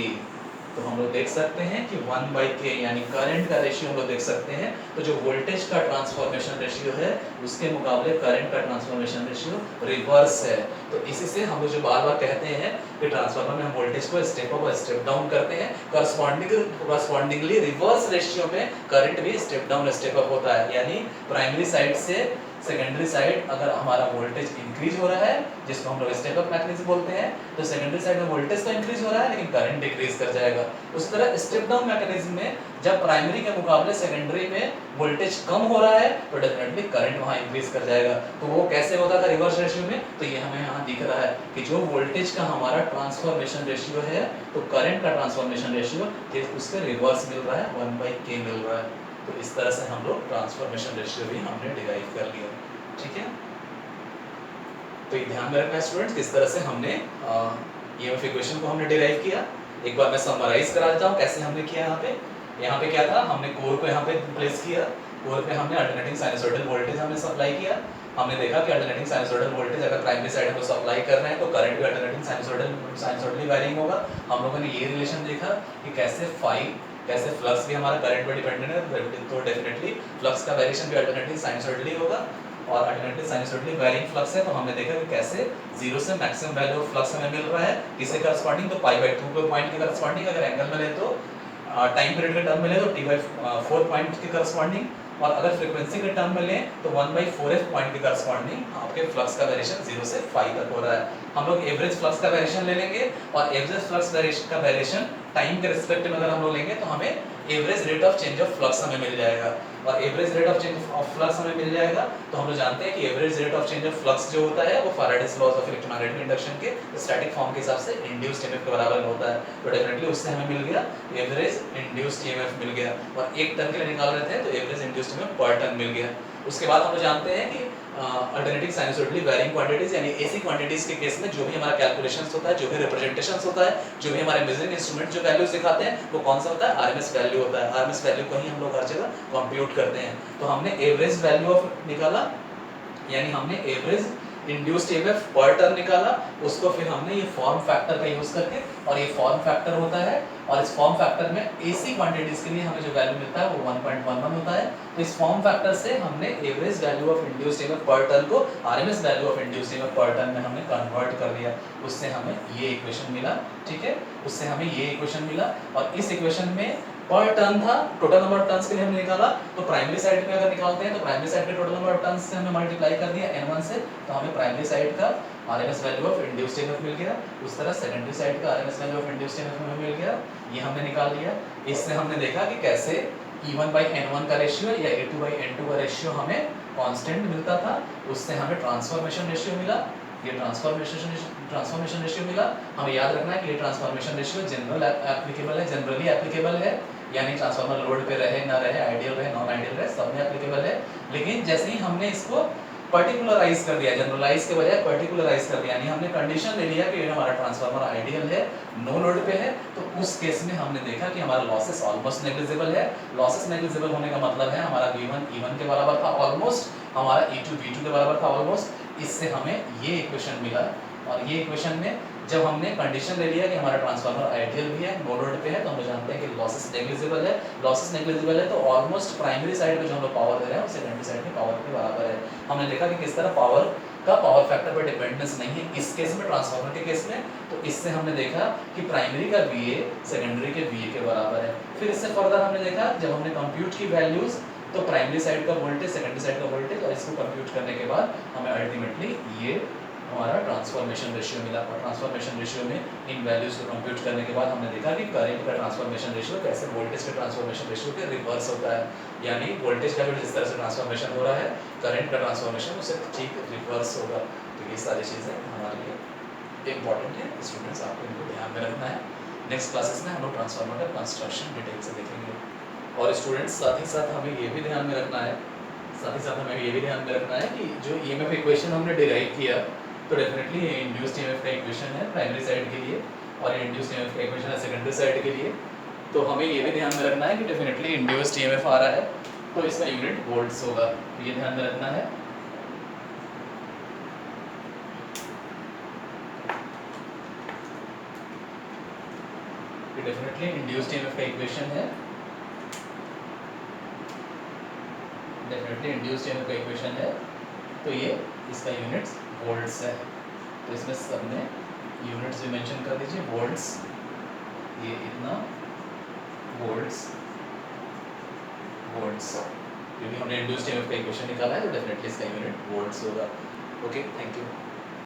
तो हम लोग देख सकते हैं कि 1/K यानी करंट का रेशियो हम लोग देख सकते हैं। तो जो वोल्टेज का ट्रांसफॉर्मेशन रेशियो है उसके मुकाबले करंट का ट्रांसफॉर्मेशन रेशियो रिवर्स है। तो इसी से हम लोग जो बार बार कहते हैं कि ट्रांसफार्मर में हम वोल्टेज को स्टेप अप और स्टेप डाउन करते हैं, करस्पॉन्डिंगली रिवर्स रेशियो में करंट भी स्टेप डाउन स्टेप अप होता है। यानी प्राइमरी साइड से सेकेंडरी साइड अगर हमारा वोल्टेज इंक्रीज हो रहा है, जिसको हम लोग स्टेप अप मैकेनिज्म बोलते हैं, तो सेकेंडरी साइड में वोल्टेज तो इंक्रीज हो रहा है लेकिन करंट डिक्रीज कर जाएगा। उसी तरह स्टेप डाउन मैकेनिज्म में जब प्राइमरी के मुकाबले सेकेंडरी में वोल्टेज कम हो रहा है तो डेफिनेटली करंट वहां इंक्रीज कर जाएगा। तो वो कैसे होता था रिवर्स रेशियो में? तो ये हमें यहाँ दिख रहा है कि जो वोल्टेज का हमारा ट्रांसफॉर्मेशन रेशियो है तो करंट का ट्रांसफॉर्मेशन रेशियो उसके रिवर्स मिल रहा है, 1/K मिल रहा है। तो इस तरह से हम लोग ट्रांसफॉर्मेशन रेशियो भी हमने डिराइव कर लिया। ठीक है, तो ये ध्यान में रखना स्टूडेंट्स, किस तरह से हमने EMF इक्वेशन को हमने डिराइव किया। एक बार मैं समराइज करा देता हूँ कैसे हमने किया। यहाँ पे क्या था, हमने कोर को यहाँ पे प्लेस किया, कोर पे हमने अल्टरनेटिंग साइनसॉइडल वोल्टेज हमने सप्लाई किया। हमने देखा कि अल्टरनेटिंग साइनसॉइडल वोल्टेज अगर प्राइमरी साइड को सप्लाई कर रहे हैं तो करंट भी अल्टरनेटिंग साइनसॉइडली वैरिंग होगा। हम लोगों ने ये रिलेशन देखा कि कैसे फ्लक्स भी हमारा करंट पर डिपेंडेंट है, तो डेफिनेटली फ्लक्स का वेरिएशन भी अल्टरनेटिंग साइनसॉइडली होगा, और अल्टरनेटिव साइनसॉइडली वैरिंग फ्लक्स है। तो हमने देखा कि कैसे जीरो से मैक्सिमम वैल्यू ऑफ फ्लक्स हमें मिल रहा है, किसके करस्पॉन्डिंग? तो π/2 के पॉइंट के करस्पॉन्डिंग। अगर एंगल में ले तो टाइम पीरियड के टर्म में ले तो T/4 पॉइंट के करस्पॉन्डिंग, और अगर फ्रीक्वेंसी के टर्म में लें तो 1/4f पॉइंट के करस्पॉन्डिंग आपके फ्लक्स का वेरिएशन 0 से π तक हो रहा है। हम लोग एवरेज फ्लक्स का वेरिएशन ले लेंगे, और एवरेज फ्लक्स का वेरिएशन टाइम के रिस्पेक्ट में अगर हम लोग लेंगे तो हमें average rate of change of flux हमें मिल जाएगा। और average rate of change of flux हमें मिल जाएगा तो हम लोग जानते हैं कि average rate of change of flux जो होता है वो Faraday's laws of electromagnetic induction के स्टैटिक फॉर्म के हिसाब से इंड्यूस्ड ईएमएफ के बराबर होता है। तो डेफिनेटली उससे हमें मिल गया एवरेज इंड्यूस्ड ईएमएफ मिल गया, और एक टर्न के लिए निकाल रहे थे तो एवरेज इंड्यूस्ड ईएमएफ पर टर्न मिल गया। उसके बाद हम लोग जानते हैं कि अल्टरनेटिंग साइनसॉइडली वैरिंग क्वांटिटीज, यानी ऐसी क्वांटिटीज के केस में जो भी हमारा कैलकुलेशंस होता है, जो भी रिप्रेजेंटेशंस होता है, जो भी हमारे मेजरिंग इंस्ट्रूमेंट जो वैल्यूज दिखाते हैं, वो कौन सा होता है? आरएमएस वैल्यू होता है। आरएमएस वैल्यू को ही हम लोग हर जगह कंप्यूट करते हैं। तो हमने एवरेज वैल्यू ऑफ निकाला, यानी हमने एवरेज इंड्यूस्ड ईएमएफ पर टर्न निकाला, उसको फिर हमने ये फॉर्म फैक्टर का यूज करके, और ये फॉर्म फैक्टर होता है, और इस फॉर्म फैक्टर में एसी क्वांटिटीज के लिए हमें जो वैल्यू मिलता है वो 1.11 होता है। तो इस फॉर्म फैक्टर से हमने average value of induced EMF पर टर्न को RMS value of induced EMF पर टर्न में हमने कन्वर्ट कर दिया। उससे हमें ये इक्वेशन मिला, ठीक है, उससे हमें ये इक्वेशन मिला। और इस इक्वेशन में पर टर्न था, टोटल नंबर ऑफ टर्न्स के लिए हमने निकाला। तो प्राइमरी साइड पे अगर निकालते हैं तो प्राइमरी साइड पे टोटल नंबर ऑफ टर्न्स से हमने मल्टीप्लाई कर दिया n1 से, तो हमें प्राइमरी साइड का RMS value of induced EMF मिल गया। उस तरह सेकेंडरी साइड का RMS value of induced EMF हमें मिल गया, ये हमने निकाल लिया। इससे हमने देखा कि कैसे E1/N1 का रेशियो या A2/N2 का रेशियो हमें कांस्टेंट मिलता था। उससे हमें ट्रांसफॉर्मेशन रेशियो मिला, ये ट्रांसफॉर्मेशन रेशियो मिला। हमें याद रखना है कि ये ट्रांसफॉर्मेशन रेशियो जनरली एप्लीकेबल है, यानी ट्रांसफार्मर लोड पे रहे ना रहे, आइडियल रहे नॉन आइडियल रहे, सब में एप्लीकेबल है। लेकिन जैसे ही हमने इसको पर्टिकुलराइज कर दिया, जनरलाइज के बजाय पर्टिकुलराइज कर दिया, यानी हमने कंडीशन ले लिया कि हमारा ट्रांसफार्मर आइडियल है, नो लोड पे है, तो उस केस में हमने देखा कि हमारा लॉसेस ऑलमोस्ट नेग्लिजिबल है। लॉसेस नेग्लिजिबल होने का मतलब है हमारा V1 E1 के बराबर था ऑलमोस्ट, हमारा E2 V2 के बराबर था ऑलमोस्ट। इससे हमें ये इक्वेशन मिला, और ये इक्वेशन में जब हमने कंडीशन ले लिया कि हमारा ट्रांसफार्मर आइडियल भी है, नो लोड पे है, तो हम जानते हैं कि लॉसेस नेग्लिजिबल है। लॉसेस नेग्लिजिबल है तो ऑलमोस्ट प्राइमरी साइड पे जो हम लोग पावर दे रहे हैं वो सेकेंडरी साइड में पावर के बराबर है। हमने देखा कि किस तरह पावर का पावर फैक्टर पर डिपेंडेंस नहीं है इस केस में, ट्रांसफार्मर के केस में। तो इससे हमने देखा कि प्राइमरी का VA सेकेंडरी के VA के बराबर है। फिर इससे फर्दर हमने देखा जब हमने कंप्यूट की वैल्यूज, तो प्राइमरी साइड का वोल्टेज, सेकेंडरी साइड का वोल्टेज, और इसको कंप्यूट करने के बाद हमें अल्टीमेटली ये हमारा ट्रांसफॉर्मेशन रेशियो मिला। और ट्रांसफॉर्मेशन रेशियो में इन वैल्यूज को कंप्यूट करने के बाद हमने देखा कि करंट का ट्रांसफॉर्मेशन रेशियो कैसे वोल्टेज के ट्रांसफॉर्मेशन रेशियो के रिवर्स होता है, यानी वोल्टेज का भी जिस तरह से ट्रांसफॉर्मेशन हो रहा है, करंट का ट्रांसफॉर्मेशन उससे ठीक रिवर्स होगा। तो ये सारी चीज़ें हमारे लिए इंपॉर्टेंट है स्टूडेंट्स, आपको इनको ध्यान में रखना है। नेक्स्ट क्लासेस में हम लोग ट्रांसफार्मर का कंस्ट्रक्शन डिटेल से देखेंगे। और स्टूडेंट्स साथ ही साथ हमें ये भी ध्यान में रखना है, कि जो EMF इक्वेशन हमने डिराइव किया, तो डेफिनेटली ये इंड्यूस्ड EMF का इक्वेशन है प्राइमरी साइड के लिए, और ये इंड्यूस्ड EMF का इक्वेशन है सेकेंडरी साइड के लिए। तो हमें ये भी ध्यान में रखना है कि डेफिनेटली इंड्यूस्ड EMF आ रहा है तो इसका यूनिट वोल्ट्स होगा, तो ये ध्यान में रखना है। डेफिनेटली इंड्यूस्ड EMF का इक्वेशन है, डेफिनेटली इंड्यूस्ड EMF का इक्वेशन है, तो ये इसका यूनिट्स वोल्ट्स है। तो इसमें सबने यूनिट्स भी मेंशन कर दीजिए, वोल्ट्स, ये इतना वोल्ट्स, क्योंकि हमने इंड्यूस्ड EMF का इक्वेशन निकाला है तो डेफिनेटली इसका यूनिट वोल्ट्स होगा। Okay, thank you.